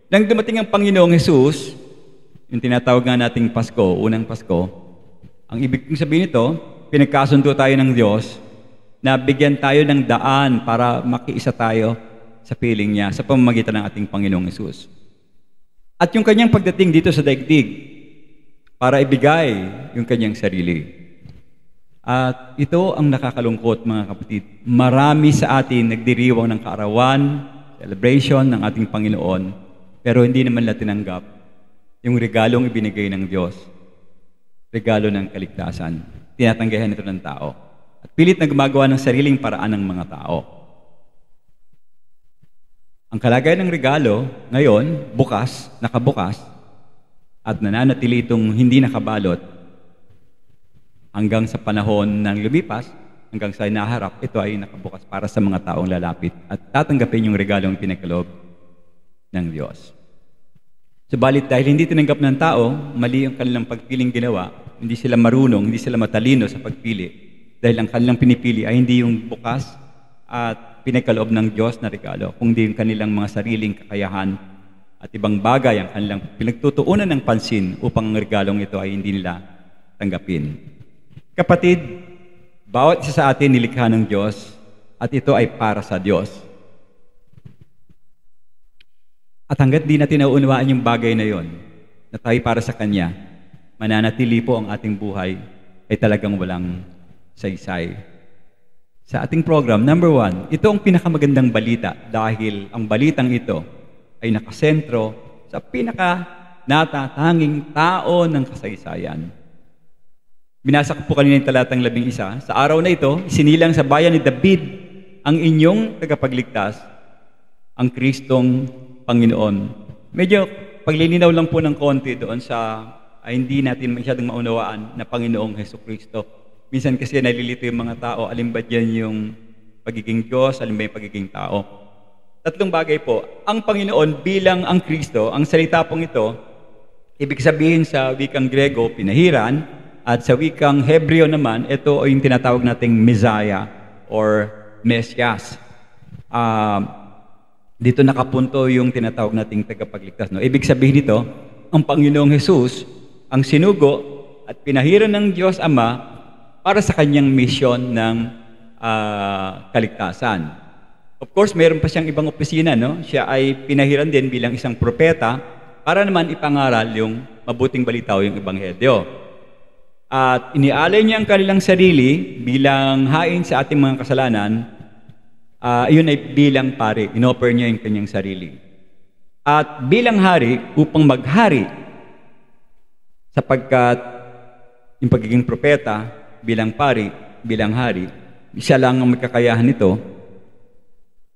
Nang dumating ang Panginoong Hesus, yung tinatawag nga nating Pasko, unang Pasko, ang ibig kong sabihin nito, pinagkasundo tayo ng Diyos na bigyan tayo ng daan para makiisa tayo sa piling niya sa pamamagitan ng ating Panginoong Hesus. At yung kanyang pagdating dito sa daigdig para ibigay yung kanyang sarili. At ito ang nakakalungkot, mga kapatid. Marami sa atin nagdiriwang ng kaarawan, celebration ng ating Panginoon, pero hindi naman nila tinanggap yung regalong ibinigay ng Diyos. Regalo ng kaligtasan. Tinatanggihan ito ng tao. At pilit na gumagawa ng sariling paraan ng mga tao. Ang kalagayan ng regalo, ngayon, bukas, nakabukas, at nananatili itong hindi nakabalot hanggang sa panahon ng lumipas, hanggang sa inaharap, ito ay nakabukas para sa mga taong lalapit at tatanggapin yung regalong pinagkaloob ng Diyos. Subalit dahil hindi tinanggap ng tao, mali ang kanilang pagpiling ginawa, hindi sila marunong, hindi sila matalino sa pagpili. Dahil ang kanilang pinipili ay hindi yung bukas at pinagkaloob ng Diyos na regalo, kundi yung kanilang mga sariling kakayahan at ibang bagay ang kanilang pinagtutuunan ng pansin upang ang regalong ito ay hindi nila tanggapin. Kapatid, bawat isa sa atin nilikha ng Diyos at ito ay para sa Diyos. At hanggat di natin nauunawaan yung bagay na yon, na tayo para sa Kanya, mananatili po ang ating buhay ay talagang walang saysay. Sa ating program, number 1, ito ang pinakamagandang balita dahil ang balitang ito ay nakasentro sa natatanging tao ng kasaysayan. Binasa ko po kanina yung talatang 11. Sa araw na ito, isinilang sa bayan ni David ang inyong tagapagligtas, ang Kristong Panginoon. Medyo paglilinaw lang po ng konti doon sa hindi natin masyadong maunawaan na Panginoong Hesukristo. Minsan kasi nalilito yung mga tao, alin ba dyan yung pagiging Diyos, alin ba yung pagiging tao. Tatlong bagay po. Ang Panginoon bilang ang Kristo, ang salita pong ito, ibig sabihin sa wikang Grego, pinahiran, at sa wikang Hebreo naman, ito ay yung tinatawag nating Messiah or Mesias. Dito nakapunto yung tinatawag nating tagapagligtas. No? Ibig sabihin nito, ang Panginoong Jesus, ang sinugo at pinahiran ng Diyos Ama para sa kanyang misyon ng kaligtasan. Of course, meron pa siyang ibang opisina. No? Siya ay pinahiran din bilang isang propeta para naman ipangaral yung mabuting balita o yung ebanghelyo. At inialay niya ang kanilang sarili bilang hain sa ating mga kasalanan. Yun ay bilang pari. Inoffer niya yung kanyang sarili. At bilang hari, upang maghari, sapagkat yung pagiging propeta, bilang pari, bilang hari, siya lang ang may kakayahan nito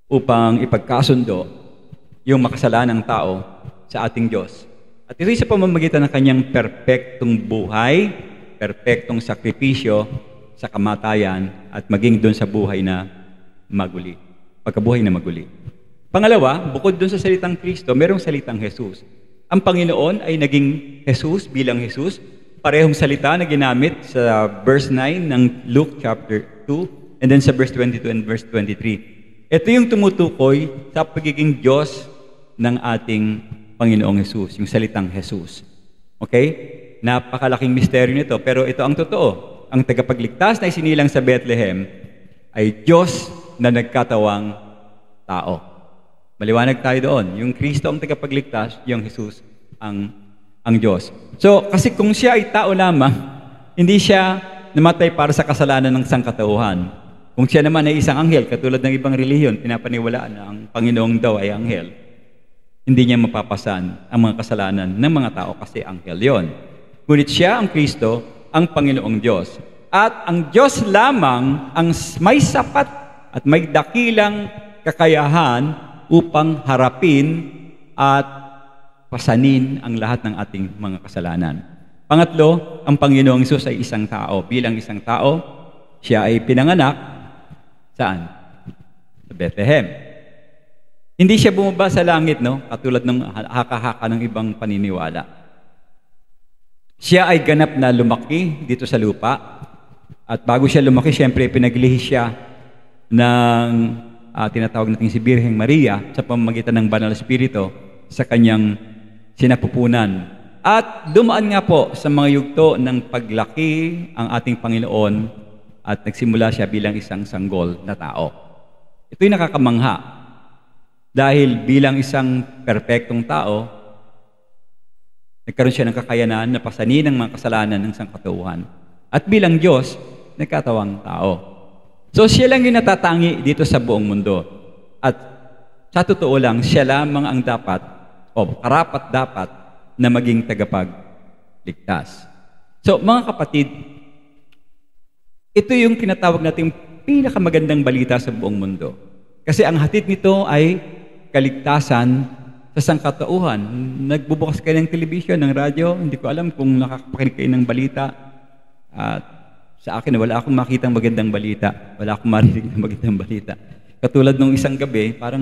upang ipagkasundo yung makasalanang tao sa ating Diyos. At ito sa pamamagitan ng kanyang perpektong buhay, perpektong sakripisyo sa kamatayan at maging doon sa buhay na maguli. Pagkabuhay na maguli. Pangalawa, bukod doon sa salitang Kristo, merong salitang Jesus. Ang Panginoon ay naging Jesus bilang Jesus. Parehong salita na ginamit sa verse 9 ng Luke chapter 2 and then sa verse 22 and verse 23. Ito yung tumutukoy sa pagiging Diyos ng ating Panginoong Jesus, yung salitang Jesus. Okay? Napakalaking misteryo nito, pero ito ang totoo. Ang tagapagligtas na isinilang sa Bethlehem ay Diyos na nagkatawang tao. Maliwanag tayo doon. Yung Kristo ang tagapagligtas, yung Jesus ang Diyos. So, kasi kung siya ay tao lamang, hindi siya namatay para sa kasalanan ng sangkatauhan. Kung siya naman ay isang anghel, katulad ng ibang relihiyon, pinapaniwalaan na ang Panginoong daw ay anghel, hindi niya mapapasan ang mga kasalanan ng mga tao kasi anghel yon. Ngunit siya ang Kristo, ang Panginoong Diyos. At ang Diyos lamang ang may sapat at may dakilang kakayahan upang harapin at pasanin ang lahat ng ating mga kasalanan. Pangatlo, ang Panginoong Hesus ay isang tao. Bilang isang tao, siya ay pinanganak saan? Sa Bethlehem. Hindi siya bumaba sa langit, no? Katulad ng haka-haka ng ibang paniniwala. Siya ay ganap na lumaki dito sa lupa. At bago siya lumaki, siyempre pinaglihis siya ng tinatawag natin si Birheng Maria sa pamamagitan ng Banal na Espiritu sa kanyang sinapupunan. At dumaan nga po sa mga yugto ng paglaki ang ating Panginoon at nagsimula siya bilang isang sanggol na tao. Ito'y nakakamangha dahil bilang isang perpektong tao, nagkaroon siya ng kakayanan na pasanin ang mga kasalanan ng sangkatauhan. At bilang Diyos, nagkatawang tao. So siya lang yung natatangi dito sa buong mundo. At sa totoo lang, siya lamang ang dapat o karapat dapat na maging tagapagligtas. So mga kapatid, ito yung kinatawag nating pinakamagandang balita sa buong mundo. Kasi ang hatid nito ay kaligtasan sa sangkatauhan. Nagbubukas kayo ng television, ng radyo, hindi ko alam kung nakakapakinig kayo ng balita. At sa akin, wala akong makitang magandang balita. Wala akong marinig ng magandang balita. Katulad nung isang gabi, parang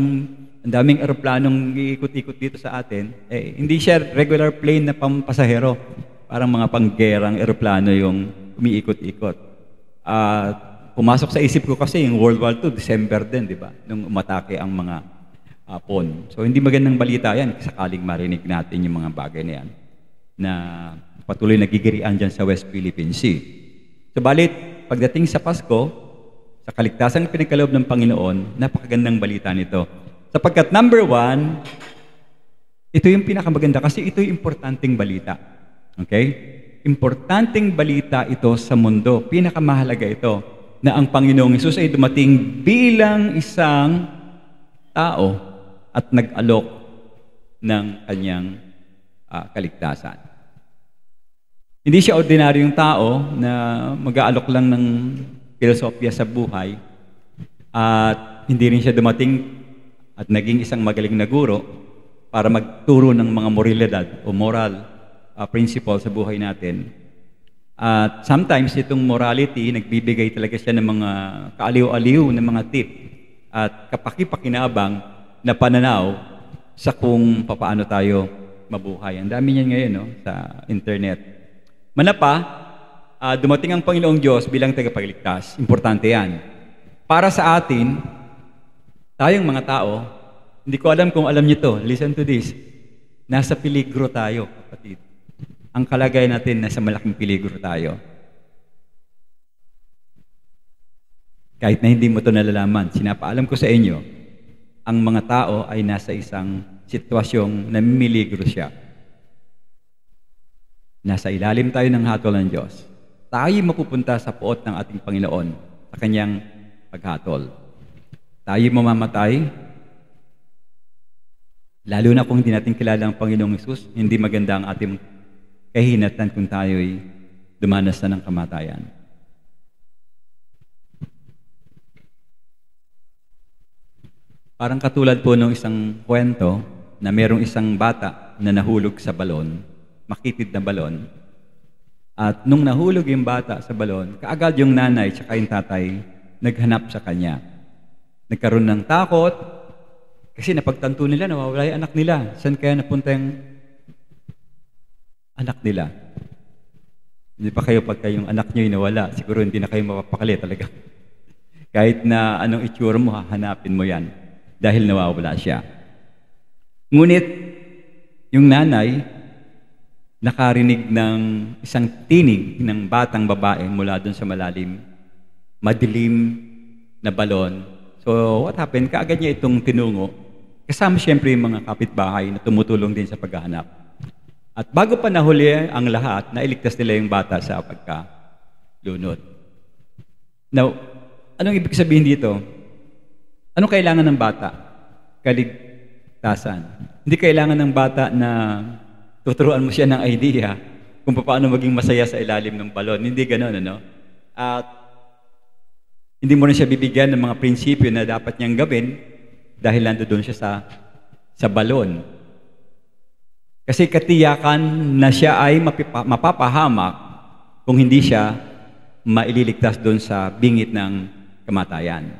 ang daming aeroplanong iikot-ikot dito sa atin. Hindi siya regular plane na pampasahero. Parang mga panggerang eroplano yung umiikot-ikot. Pumasok sa isip ko kasi yung World War II, December din, di ba? Nung umatake ang mga PON. So hindi magandang balita yan sakaling marinig natin yung mga bagay na yan na patuloy nagigirian dyan sa West Philippine Sea. Subalit, pagdating sa Pasko, sa kaligtasan pinagkaloob ng Panginoon, napakagandang balita nito. Sapagkat number 1, ito yung pinakamaganda kasi ito yung importanteng balita. Okay? Importanteng balita ito sa mundo. Pinakamahalaga ito na ang Panginoong Hesus ay dumating bilang isang tao at nag-alok ng kanyang kaligtasan. Hindi siya ordinaryong tao na mag-aalok lang ng filosofya sa buhay at hindi rin siya dumating at naging isang magaling na guro para magturo ng mga moralidad o moral principle sa buhay natin. At sometimes itong morality, nagbibigay talaga siya ng mga kaaliw-aliw na mga tip at kapaki-pakinabang na pananaw sa kung paano tayo mabuhay. Ang dami niyan ngayon sa internet. Manapa, dumating ang Panginoong Diyos bilang tagapagligtas. Importante yan. Para sa atin, tayong mga tao, hindi ko alam kung alam niyo to. Listen to this. Nasa peligro tayo, kapatid. Ang kalagayan natin, nasa malaking peligro tayo. Kahit na hindi mo to nalalaman, sinapaalam ko sa inyo, ang mga tao ay nasa isang sitwasyong namimiligro siya. Nasa ilalim tayo ng hatol ng Diyos. Tayo mapupunta sa puot ng ating Panginoon sa kanyang paghatol. Tayo mamamatay, lalo na kung hindi natin kilala ang Panginoong Hesus, hindi maganda ang ating kahinatan kung tayo'y dumanas na ng kamatayan. Parang katulad po ng isang kwento na merong isang bata na nahulog sa balon, makitid na balon. At nung nahulog yung bata sa balon, kaagad yung nanay at yung tatay naghanap sa kanya. Nagkaroon ng takot kasi napagtanto nila, nawawala yung anak nila. Saan kaya napunta yung anak nila? Hindi pa kayo pagka yung anak nyo nawala, siguro hindi na kayo mapapakali talaga. Kahit na anong itsura mo, hahanapin mo yan dahil nawawala siya. Ngunit, yung nanay, nakarinig ng isang tinig ng batang babae mula doon sa malalim, madilim na balon. So, what happened? Kaagad niya itong tinungo. Kasama siyempre yung mga kapitbahay na tumutulong din sa paghahanap. At bago pa nahuli ang lahat, nailigtas nila yung bata sa pagkalunod. Now, anong ibig sabihin dito? Anong kailangan ng bata? Kaligtasan. Hindi kailangan ng bata na tuturuan mo siya ng idea kung paano maging masaya sa ilalim ng balon. Hindi gano'n, ano? At hindi mo rin siya bibigyan ng mga prinsipyo na dapat niyang gawin dahil nandoon siya sa balon. Kasi katiyakan na siya ay mapapahamak kung hindi siya maililigtas doon sa bingit ng kamatayan.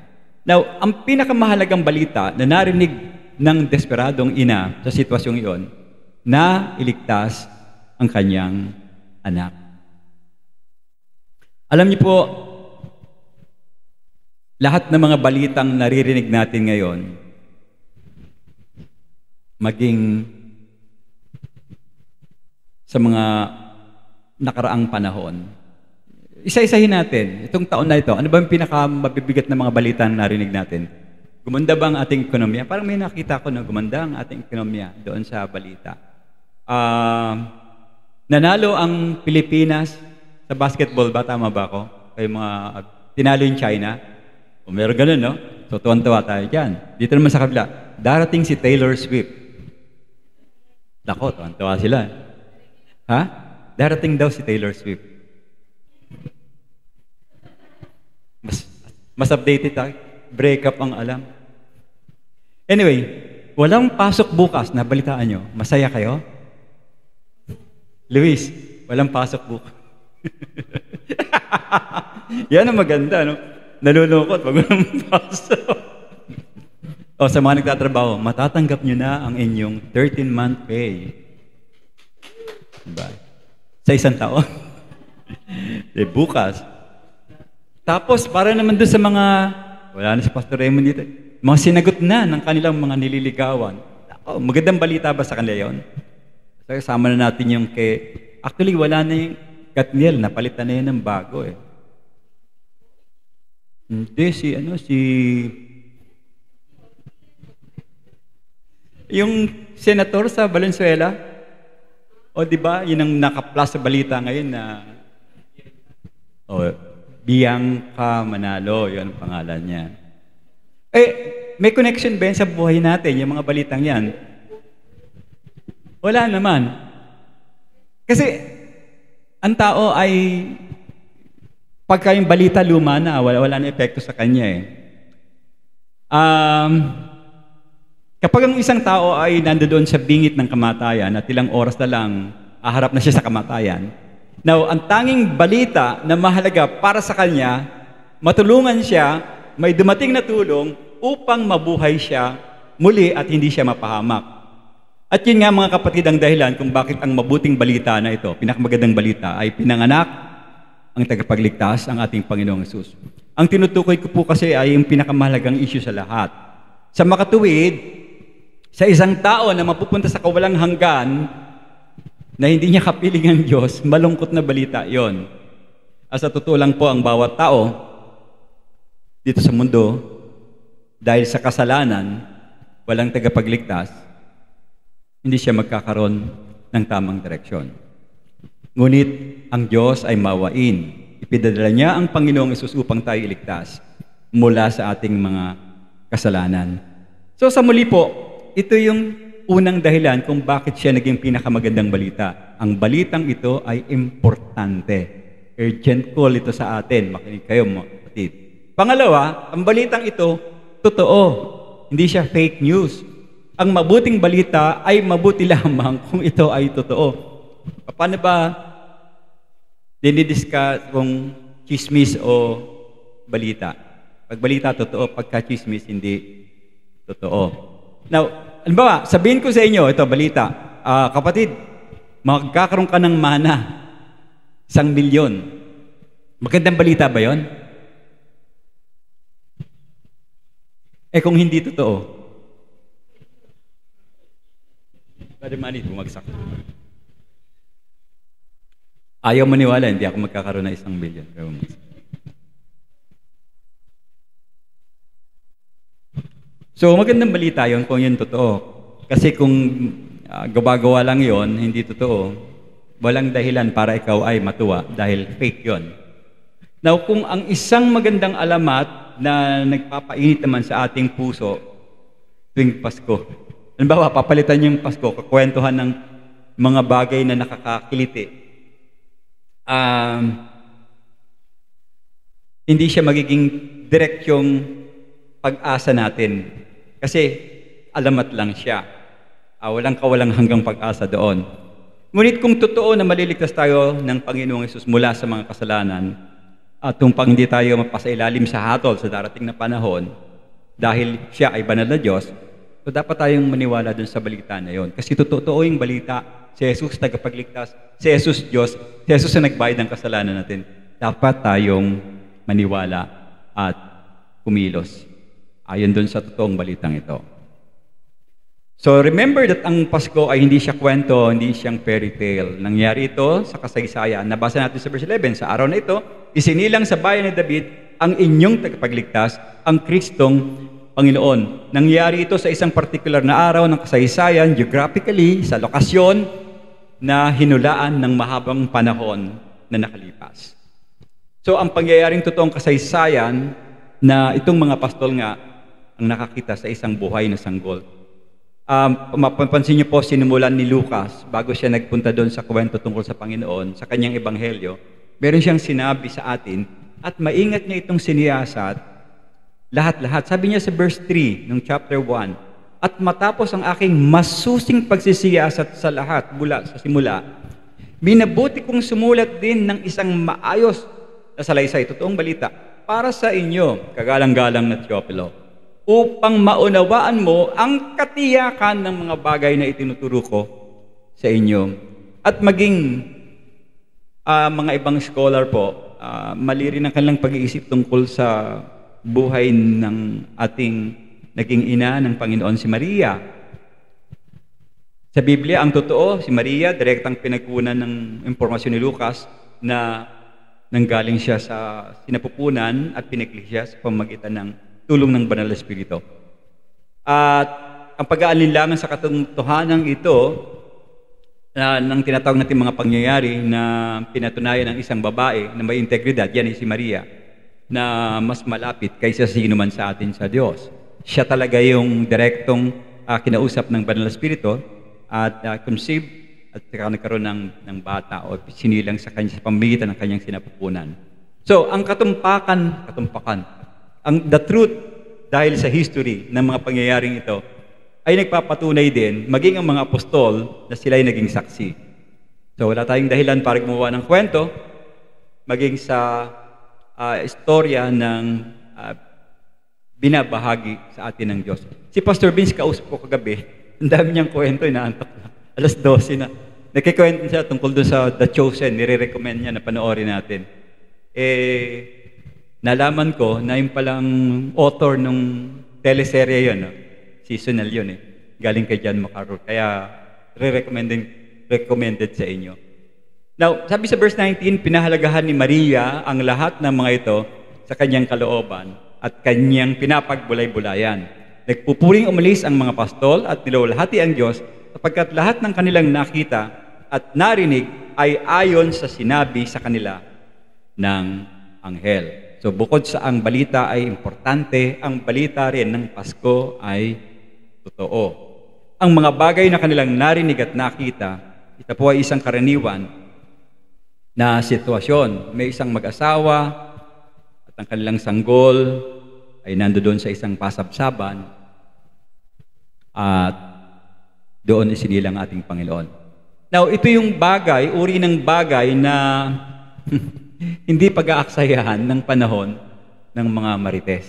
Now, ang pinakamahalagang balita na narinig ng desperadong ina sa sitwasyong iyon, na iligtas ang kanyang anak. Alam niyo po, lahat ng mga balitang naririnig natin ngayon, maging sa mga nakaraang panahon, isa-isahin natin, itong taon na ito, ano ba yung pinakamabibigat na mga balita na narinig natin? Gumanda ba ang ating ekonomiya? Parang may nakita ko na gumanda ang ating ekonomiya doon sa balita. Nanalo ang Pilipinas sa basketball ba? Tama ba ako? Kayo mga tinalo yung China. O meron ganun, no? So, tuwan-tuwa tayo dyan. Dito naman sa kabila, darating si Taylor Swift. Nako, tuwan-tuwa sila. Ha? Darating daw si Taylor Swift. Mas updated tayo. Breakup ang alam. Anyway, walang pasok bukas na balitaan nyo. Masaya kayo? Luis, walang pasok bukas. Yan ang maganda, no? Nalulungkot pag walang pasok. O sa mga nagtatrabaho, matatanggap nyo na ang inyong 13-month pay. Diba? Sa isang taon. Bukas. Tapos, para naman doon sa mga, wala na si Pastor Raymond dito, mga sinagot na ng kanilang mga nililigawan. Magandang balita ba sa kanila yun? So, kasama na natin yung actually, wala na yung Katniel, napalitan na yun ng bago eh. Hindi, yung senator sa Valenzuela, di ba, yun ang naka-plus sa balita ngayon na, Bianca Manalo, yun ang pangalan niya. May connection ba sa buhay natin, yung mga balitang yan? Wala naman. Kasi, ang tao ay, pagka yung balita luma na, wala na epekto sa kanya eh. Kapag ang isang tao ay nandoon sa bingit ng kamatayan at ilang oras na lang aharap na siya sa kamatayan, now, ang tanging balita na mahalaga para sa kanya, matulungan siya, may dumating na tulong upang mabuhay siya muli at hindi siya mapahamak. At yun nga mga kapatid ang dahilan kung bakit ang mabuting balita na ito, pinakamagandang balita, ay pinanganak ang tagapagligtas, ang ating Panginoong Hesus. Ang tinutukoy ko po kasi ay yung pinakamahalagang issue sa lahat. Sa makatuwid, sa isang tao na mapupunta sa kawalang hanggan, na hindi niya kapiling ang Diyos, malungkot na balita yon. Sa totoo lang po ang bawat tao dito sa mundo, dahil sa kasalanan, walang tagapagligtas, hindi siya magkakaroon ng tamang direksyon. Ngunit ang Diyos ay mawain. Ipinadala niya ang Panginoong Hesus upang tayo iligtas mula sa ating mga kasalanan. So sa muli po, ito yung unang dahilan kung bakit siya naging pinakamagandang balita. Ang balitang ito ay importante. Urgent call ito sa atin. Makinig kayo mga kapatid. Pangalawa, ang balitang ito, totoo. Hindi siya fake news. Ang mabuting balita ay mabuti lamang kung ito ay totoo. Paano ba dinidiscuss kung chismis o balita? Pag balita, totoo. Pagka chismis, hindi totoo. Now, halimbawa, sabihin ko sa inyo, ito, balita. Kapatid, magkakaroon ka ng mana. 1 milyon. Magandang balita ba yon? Kung hindi totoo, Brother Manny, bumagsak. Ayaw maniwala, hindi ako magkakaroon ng 1 billion. So, magandang balita yon kung yun totoo. Kasi kung gawa-gawa lang yon, hindi totoo, walang dahilan para ikaw ay matuwa dahil fake yon. Now, kung ang isang magandang alamat na nagpapainit naman sa ating puso tuwing Pasko, halimbawa, papalitan yung Pasko, kakwentuhan ng mga bagay na nakakakiliti. Hindi siya magiging direct yung pag-asa natin. Kasi alamat lang siya. Walang kawalang hanggang pag-asa doon. Ngunit kung totoo na maliligtas tayo ng Panginoong Hesus mula sa mga kasalanan, at tumpang hindi tayo mapasailalim sa hatol sa darating na panahon, dahil siya ay banal na Diyos, so dapat tayong maniwala dun sa balita na yon. Kasi totoo yung balita, si Jesus tagapagligtas, si Jesus Diyos, si Jesus na nagbayad ng kasalanan natin. Dapat tayong maniwala at kumilos. Ayon dun sa totoong balitang ito. So remember that ang Pasko ay hindi siya kwento, hindi siyang fairy tale. Nangyari ito sa kasaysayan. Nabasa natin sa verse 11, sa araw na ito, isinilang sa bayan ni David ang inyong tagapagligtas, ang Kristong Panginoon. Nangyari ito sa isang particular na araw ng kasaysayan, geographically, sa lokasyon na hinulaan ng mahabang panahon na nakalipas. So, ang pangyayaring totoong kasaysayan na itong mga pastol nga ang nakakita sa isang buhay na sanggol. Mapapansin niyo po, sinimulan ni Lucas, bago siya nagpunta doon sa kwento tungkol sa Panginoon, sa kanyang ebanghelyo, meron siyang sinabi sa atin, at maingat niya itong siniyasat, lahat-lahat. Sabi niya sa verse 3 ng chapter 1, at matapos ang aking masusing pagsisiyasat sa lahat mula sa simula, minabuti kong sumulat din ng isang maayos na salaysay, totoong balita, para sa inyo, kagalang-galang na Teopilo, upang maunawaan mo ang katiyakan ng mga bagay na itinuturo ko sa inyo, at maging mga ibang scholar po, mali rin ang kanilang pag-iisip tungkol sa buhay ng ating naging ina ng Panginoon, si Maria. Sa Biblia, ang totoo, si Maria, direktang pinagkunan ng impormasyon ni Lucas na nanggaling siya sa sinapupunan at pinagli siya sa pamamagitan ng tulong ng Banal na Espiritu. At ang pag-aalinlangan sa katotohanan ito ng tinatawag natin mga pangyayari na pinatunayan ng isang babae na may integridad, yan ay si Maria, na mas malapit kaysa sino man sa atin sa Diyos. Siya talaga yung direktong kinausap ng Banal na Espiritu at conceived at saka nagkaroon ng bata o sinilang sa kanya sa pamamagitan ng kanyang sinapupunan. So, ang katumpakan, the truth dahil sa history ng mga pangyayaring ito ay nagpapatunay din, maging ang mga apostol na sila ay naging saksi. So, wala tayong dahilan para gumawa ng kwento, maging sa istorya ng binabahagi sa atin ng Diyos. Si Pastor Vince, kausap ko kagabi, ang dami niyang kwento, inaantok na. Alas 12 na. Nagkikwento siya tungkol doon sa The Chosen, nire-recommend niya na panoorin natin. Nalaman ko na yung palang author nung teleserye yun, no? Seasonal yun galing kay John MacArthur. Kaya recommended sa inyo. Now, sabi sa verse 19, pinahalagahan ni Maria ang lahat ng mga ito sa kanyang kalooban at kanyang pinapagbulay-bulayan. Nagpupuring umalis ang mga pastol at nilawalhati ang Diyos sapagkat lahat ng kanilang nakita at narinig ay ayon sa sinabi sa kanila ng anghel. So bukod sa ang balita ay importante, ang balita rin ng Pasko ay totoo. Ang mga bagay na kanilang narinig at nakita, ito po ay isang karaniwan na sitwasyon. May isang mag-asawa at ang kanilang sanggol ay nandoon sa isang pasabsaban at doon isinilang ating Panginoon. Now, ito yung bagay, uri ng bagay na hindi pag-aaksayahan ng panahon ng mga marites.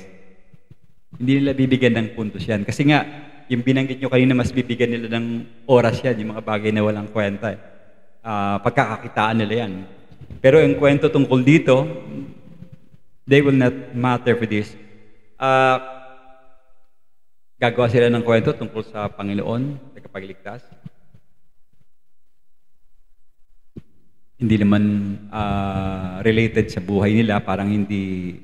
Hindi nila bibigyan ng puntos yan. Kasi nga, yung binanggit nyo kanina, mas bibigyan nila ng oras yan, yung mga bagay na walang kwenta. Pagkakakitaan nila yan. Pero yung kwento tungkol dito, they will not matter for this. Gagawa sila ng kwento tungkol sa Panginoon, tagapagligtas. Hindi naman related sa buhay nila, parang hindi...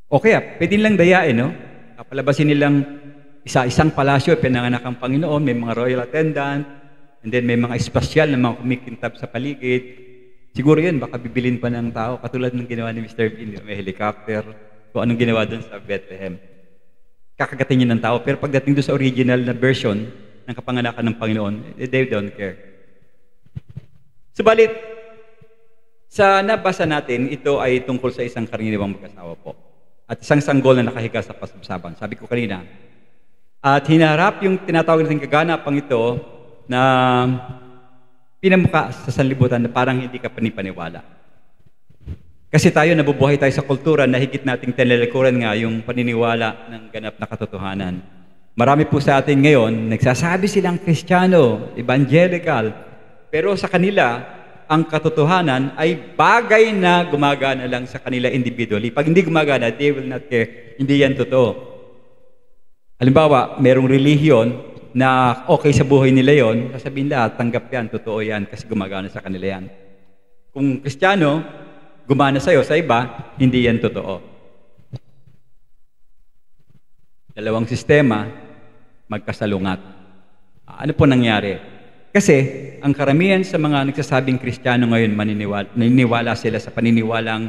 Okay, pwede lang dayain, no? Kapalabasin nilang isa-isang palasyo, pinanganak ang Panginoon, may mga royal attendant, and then may mga espesyal na mga kumikintab sa paligid. Siguro yun, baka bibilin pa ng tao, katulad ng ginawa ni Mr. Bean, may helicopter, kung anong ginawa doon sa Bethlehem. Kakagatin niya ng tao, pero pagdating doon sa original na version ng kapanganakan ng Panginoon, they don't care. Subalit, sa nabasa natin, ito ay tungkol sa isang karaniwang mag-asawa po. At isang sanggol na nakahiga sa pasabsaban. Sabi ko kanina, at hinarap yung tinatawag natin kaganapang ito na pinamuka sa sanlibutan na parang hindi ka panipaniwala. Kasi tayo, nabubuhay tayo sa kultura na higit nating tinalikuran nga yung paniniwala ng ganap na katotohanan. Marami po sa atin ngayon, nagsasabi silang Kristiyano, evangelical, pero sa kanila, ang katotohanan ay bagay na gumagana lang sa kanila individually. Pag hindi gumagana, they will not care. Hindi yan totoo. Halimbawa, merong relihiyon na okay sa buhay nila yon, sasabihin nila, tanggap yan, totoo yan, kasi gumagana sa kanila yan. Kung Kristiyano, gumana sa'yo, sa iba, hindi yan totoo. Dalawang sistema, magkasalungat. Ano po nangyari? Kasi, ang karamihan sa mga nagsasabing Kristiyano ngayon, naniniwala sila sa paniniwalang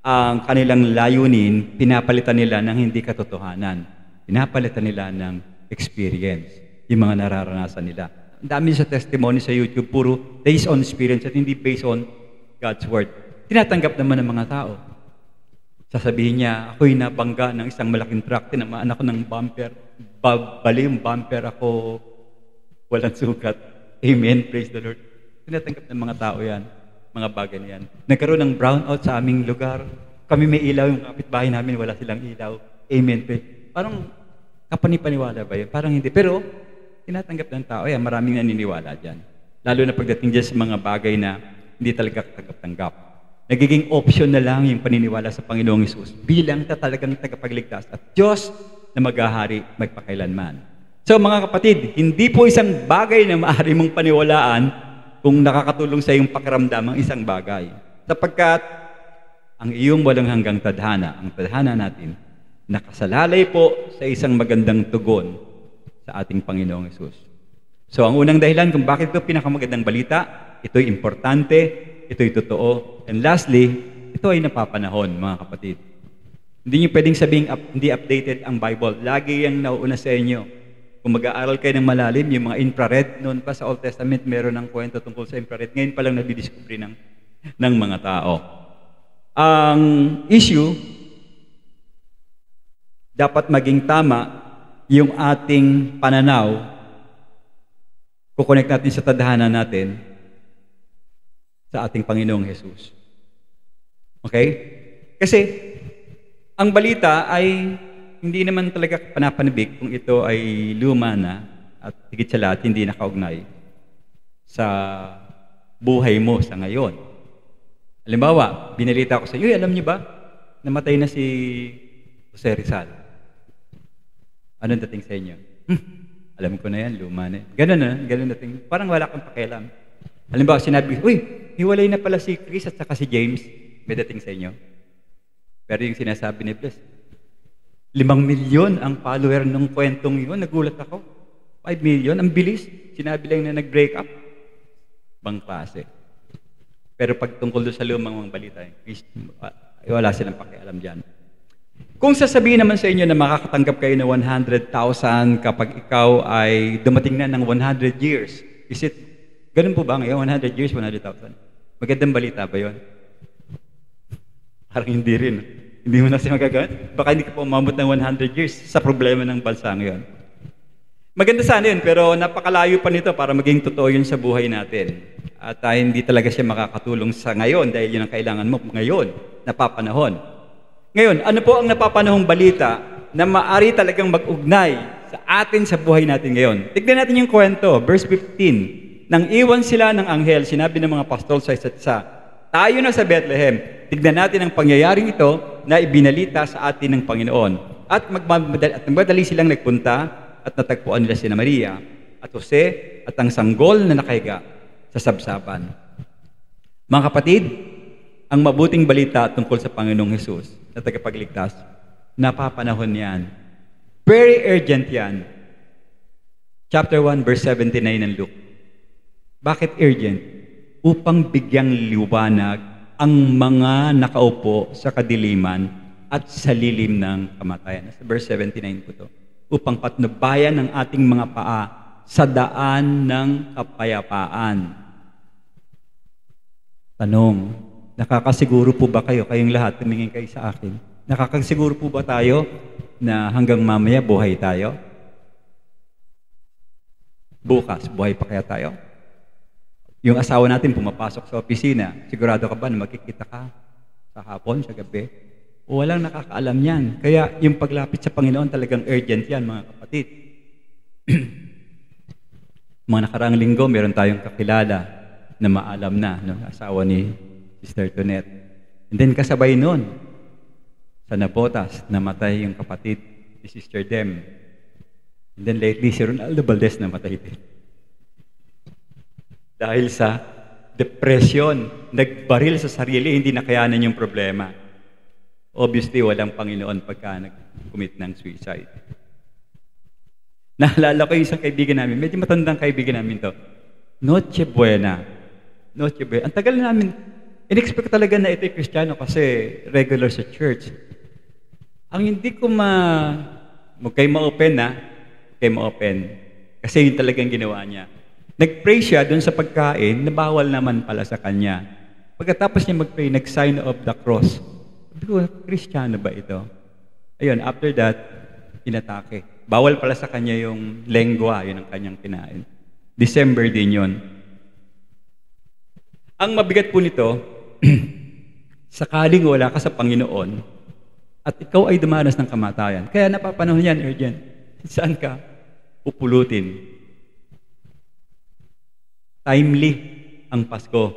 ang kanilang layunin, pinapalitan nila ng hindi katotohanan. Pinapalitan nila ng experience, yung mga nararanasan nila. Ang dami sa testimony sa YouTube, puro based on experience at hindi based on God's Word. Tinatanggap naman ng mga tao. Sasabihin niya, ako'y nabangga ng isang malaking truck, tinamaan ako ng bumper, bali yung bumper ako, walang sukat. Amen, praise the Lord. Tinatanggap ng mga tao yan, mga bagay na yan. Nagkaroon ng brownout sa aming lugar. Kami may ilaw, yung kapitbahay namin, wala silang ilaw. Amen, praise. Parang kapanipaniwala ba yun? Parang hindi. Pero, tinatanggap ng tao yan. Maraming naniniwala dyan. Lalo na pagdating dyan sa mga bagay na hindi talaga tanggap-tanggap. Nagiging option na lang yung paniniwala sa Panginoong Hesus bilang talagang tagapagligtas at Diyos na maghahari magpakailanman. So mga kapatid, hindi po isang bagay na maaari mong paniwalaan kung nakakatulong sa iyong pakiramdam ang isang bagay. Sapagkat ang iyong walang hanggang tadhana, ang tadhana natin, nakasalalay po sa isang magandang tugon sa ating Panginoong Hesus. So ang unang dahilan kung bakit ito pinakamagandang balita, ito'y importante, ito'y totoo, and lastly, ito ay napapanahon, mga kapatid. Hindi niyo pwedeng sabing hindi updated ang Bible. Lagi yung nauuna sa inyo. Kung mag-aaral kayo ng malalim, yung mga infrared, noon pa sa Old Testament, meron ng kwento tungkol sa infrared. Ngayon pa lang nadidiscovery ng mga tao. Ang issue, dapat maging tama yung ating pananaw. Kukonect natin sa tadhana natin sa ating Panginoong Hesus. Okay? Kasi, ang balita ay hindi naman talaga panapanabik kung ito ay luma na at higit sa lahat hindi nakaugnay sa buhay mo sa ngayon. Halimbawa, binalita ko sa iyo, alam niyo ba, namatay na si Jose Rizal. Anong dating sa inyo? Alam ko na yan, luma na yan. Ganun dating. Parang wala kang pakialam. Halimbawa, sinabi, hiwalay na pala si Chris at saka si James. May dating sa inyo. Pero yung sinasabi ni Bless, 5 milyon ang follower ng kwentong yun. Nagulat ako. 5 million, ang bilis. Sinabi lang na nag-break up. Bang klase. Pero pag tungkol doon sa lumang mga balita, wala silang pakialam dyan. Kung sasabihin naman sa inyo na makakatanggap kayo ng 100,000 kapag ikaw ay dumating na ng 100 years, is it, ganun po ba ngayon? 100 years, 100,000? Magandang balita ba yun? Parang hindi rin. Hindi mo na siya magagamit. Baka hindi ka pa umabot ng 100 years sa problema ng bansa ngayon. Maganda sana yun, pero napakalayo pa nito para maging totoo yun sa buhay natin. At hindi talaga siya makakatulong sa ngayon dahil yun ang kailangan mo ngayon, napapanahon. Ngayon, ano po ang napapanahong balita na maaari talagang mag-ugnay sa atin sa buhay natin ngayon? Tignan natin yung kwento, verse 15. Nang iwan sila ng anghel, sinabi ng mga apostol sa isa't isa, tayo na sa Bethlehem. Tignan natin ang pangyayaring ito na ibinalita sa atin ng Panginoon. At magmadali silang nagpunta at natagpuan nila sina Maria at Jose at ang sanggol na nakahiga sa sabsaban. Mga kapatid, ang mabuting balita tungkol sa Panginoong Hesus na tagapagligtas, napapanahon yan. Very urgent yan. Chapter 1, verse 79 ng Luke. Bakit urgent? Upang bigyang liwanag ang mga nakaupo sa kadiliman at sa lilim ng kamatayan. Sa verse 79 po ito. Upang patnubayan ang ating mga paa sa daan ng kapayapaan. Tanong, nakakasiguro po ba kayo, kayong lahat, tumingin kayo sa akin, nakakasiguro po ba tayo na hanggang mamaya buhay tayo? Bukas, buhay pa kaya tayo? Yung asawa natin pumapasok sa opisina, sigurado ka ba na makikita ka sa hapon, sa gabi? O walang nakakaalam yan. Kaya yung paglapit sa Panginoon talagang urgent yan, mga kapatid. Mga nakaraang linggo, meron tayong kakilala na maalam na, no? Asawa ni Sister Tonet. And then kasabay nun, sa Nabotas, namatay yung kapatid ni Sister Dem. And then lately, si Ronaldo Valdez namatay din. Dahil sa depression, nagbaril sa sarili, hindi nakayanan yung problema. Obviously, walang Panginoon pagka nag-commit ng suicide. Naalala ko yung isang kaibigan namin, medyo matandang kaibigan namin to. Noche Buena. Noche Buena. Ang tagal namin, in-expect talaga na ito'y Kristiyano kasi regular sa church. Ang hindi ko huwag kayo ma-open na, huwag kayo ma-open. Kasi yun talagang ginawa niya. Nag-pray siya doon sa pagkain na bawal naman pala sa kanya. Pagkatapos niya mag-pray, nag-sign of the cross. Sabi ko, Kristiyano ba ito? Ayun, after that, inatake. Bawal pala sa kanya yung lengua, yun ang kanyang kinain. December din yun. Ang mabigat po nito, sakaling wala ka sa Panginoon, at ikaw ay dumanas ng kamatayan. Kaya napapanahon yan, urgent. Saan ka pupulutin? Timely ang Pasko.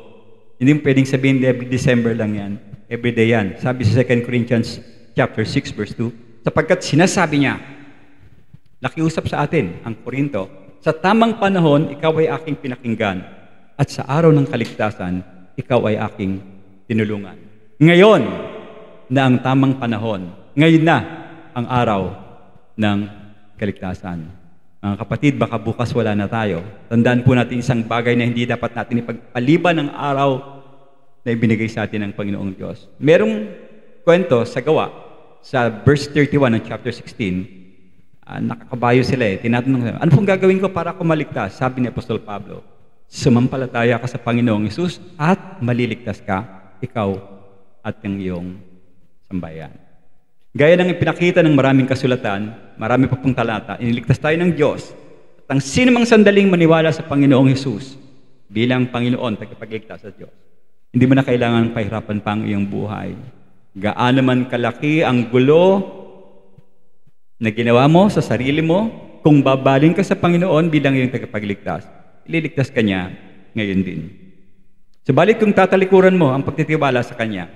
Hindi mo pwedeng sabihin every December lang yan. Every day yan. Sabi sa 2 Corinthians chapter 6 verse 2, sapagkat sinasabi niya, nakiusap sa atin ang Korinto, sa tamang panahon, ikaw ay aking pinakinggan, at sa araw ng kaligtasan, ikaw ay aking tinulungan. Ngayon na ang tamang panahon, ngayon na ang araw ng kaligtasan. Mga kapatid, baka bukas wala na tayo. Tandaan po natin isang bagay na hindi dapat natin ipagpaliban ng araw na ibinigay sa atin ng Panginoong Diyos. Merong kwento sa Gawa, sa verse 31 ng chapter 16, nakakabayo sila tinatanong sila, ano pong gagawin ko para ako maligtas? Sabi ni Apostol Pablo, sumampalataya ka sa Panginoong Hesus at maliligtas ka, ikaw at ang iyong sambayan. Gaya ng ipinakita ng maraming kasulatan, marami pa pong talata, iniligtas tayo ng Diyos. At ang sinumang sandaling maniwala sa Panginoong Hesus bilang Panginoon, tagapagligtas sa Diyos, hindi mo na kailangan pahirapan pa ang iyong buhay. Gaano man kalaki ang gulo na ginawa mo sa sarili mo, kung babaling ka sa Panginoon bilang iyong tagapagligtas, ililigtas ka niya ngayon din. Subalit kung tatalikuran mo ang pagtitiwala sa Kanya,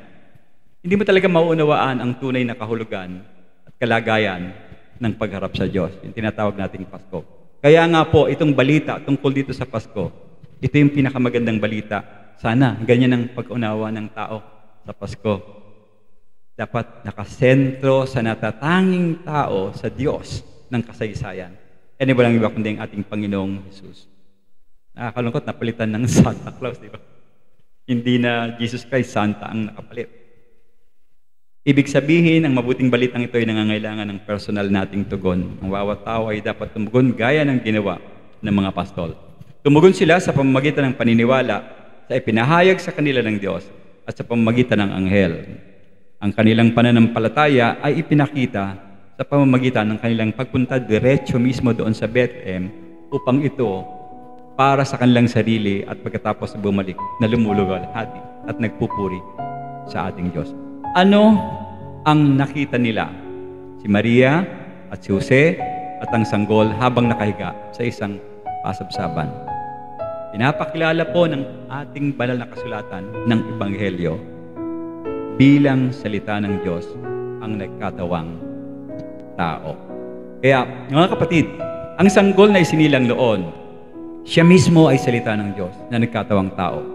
hindi mo talaga mauunawaan ang tunay na kahulugan at kalagayan ng pagharap sa Diyos, yung tinatawag nating Pasko. Kaya nga po, itong balita tungkol dito sa Pasko, ito yung pinakamagandang balita. Sana ganyan ang pag-unawa ng tao sa Pasko. Dapat nakasentro sa natatanging tao sa Diyos ng kasaysayan. Ano ba lang iba kundi ang ating Panginoong Jesus. Nakakalungkot, napalitan ng Santa Claus, di ba? Hindi na Jesus Christ, Santa ang nakapalit. Ibig sabihin, ang mabuting balitang ito ay nangangailangan ng personal nating tugon. Ang bawat tao ay dapat tumugon gaya ng ginawa ng mga pastol. Tumugon sila sa pamamagitan ng paniniwala sa ipinahayag sa kanila ng Diyos at sa pamamagitan ng anghel. Ang kanilang pananampalataya ay ipinakita sa pamamagitan ng kanilang pagpunta diretso mismo doon sa Bethlehem upang ito para sa kanilang sarili at pagkatapos bumalik na lumuluwalhati at nagpupuri sa ating Diyos. Ano ang nakita nila? Si Maria at si Jose at ang sanggol habang nakahiga sa isang pasabsaban. Pinapakilala po ng ating banal na kasulatan ng Ebanghelyo bilang salita ng Diyos ang nagkatawang tao. Kaya, mga kapatid, ang sanggol na isinilang noon, siya mismo ay salita ng Diyos na nagkatawang tao.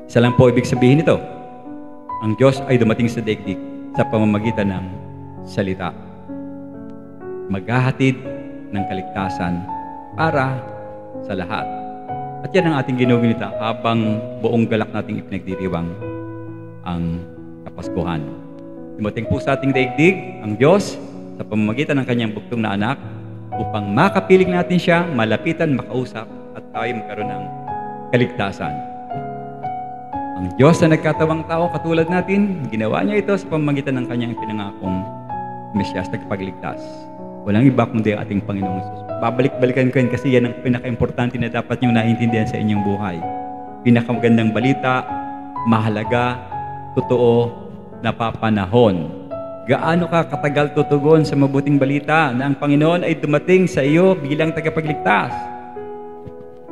Isa lang po ibig sabihin nito, ang Diyos ay dumating sa daigdig sa pamamagitan ng salita. Maghahatid ng kaligtasan para sa lahat. At yan ang ating ginugunita habang buong galak nating ipinagdiriwang ang Kapaskuhan. Dumating po sa ating daigdig ang Diyos sa pamamagitan ng kanyang bugtong na anak upang makapiling natin siya, malapitan, makausap at tayo magkaroon ng kaligtasan. Ang Diyos na nagkatawang tao katulad natin, ginawa niya ito sa pamamagitan ng kanyang pinangakong Mesyas na kapagligtas. Walang iba kundi ang ating Panginoong Jesus. Babalik-balikan ko yan kasi yan ang pinaka-importante na dapat niyong naiintindihan sa inyong buhay. Pinakamagandang balita, mahalaga, totoo, napapanahon. Gaano ka katagal tutugon sa mabuting balita na ang Panginoon ay dumating sa iyo bilang tagapagligtas?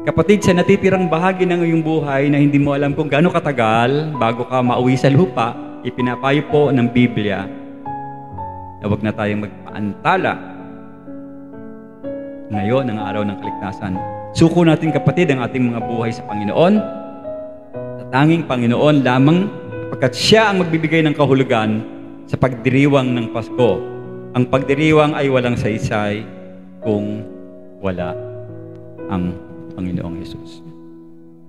Kapatid, sa natitirang bahagi ng iyong buhay na hindi mo alam kung gaano katagal bago ka mauwi sa lupa, ipinapayo po ng Biblia na huwag na tayong magpaantala. Ngayon ang araw ng kaligtasan. Suko natin kapatid ang ating mga buhay sa Panginoon. Sa tanging Panginoon lamang pagkat siya ang magbibigay ng kahulugan sa pagdiriwang ng Pasko. Ang pagdiriwang ay walang saysay kung wala ang Panginoong Jesus.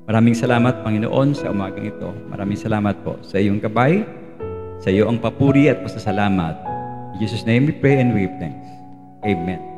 Maraming salamat, Panginoon, sa umagang ito. Maraming salamat po sa iyong gabay, sa iyo ang papuri at pasasalamat. In Jesus' name we pray and we give thanks. Amen.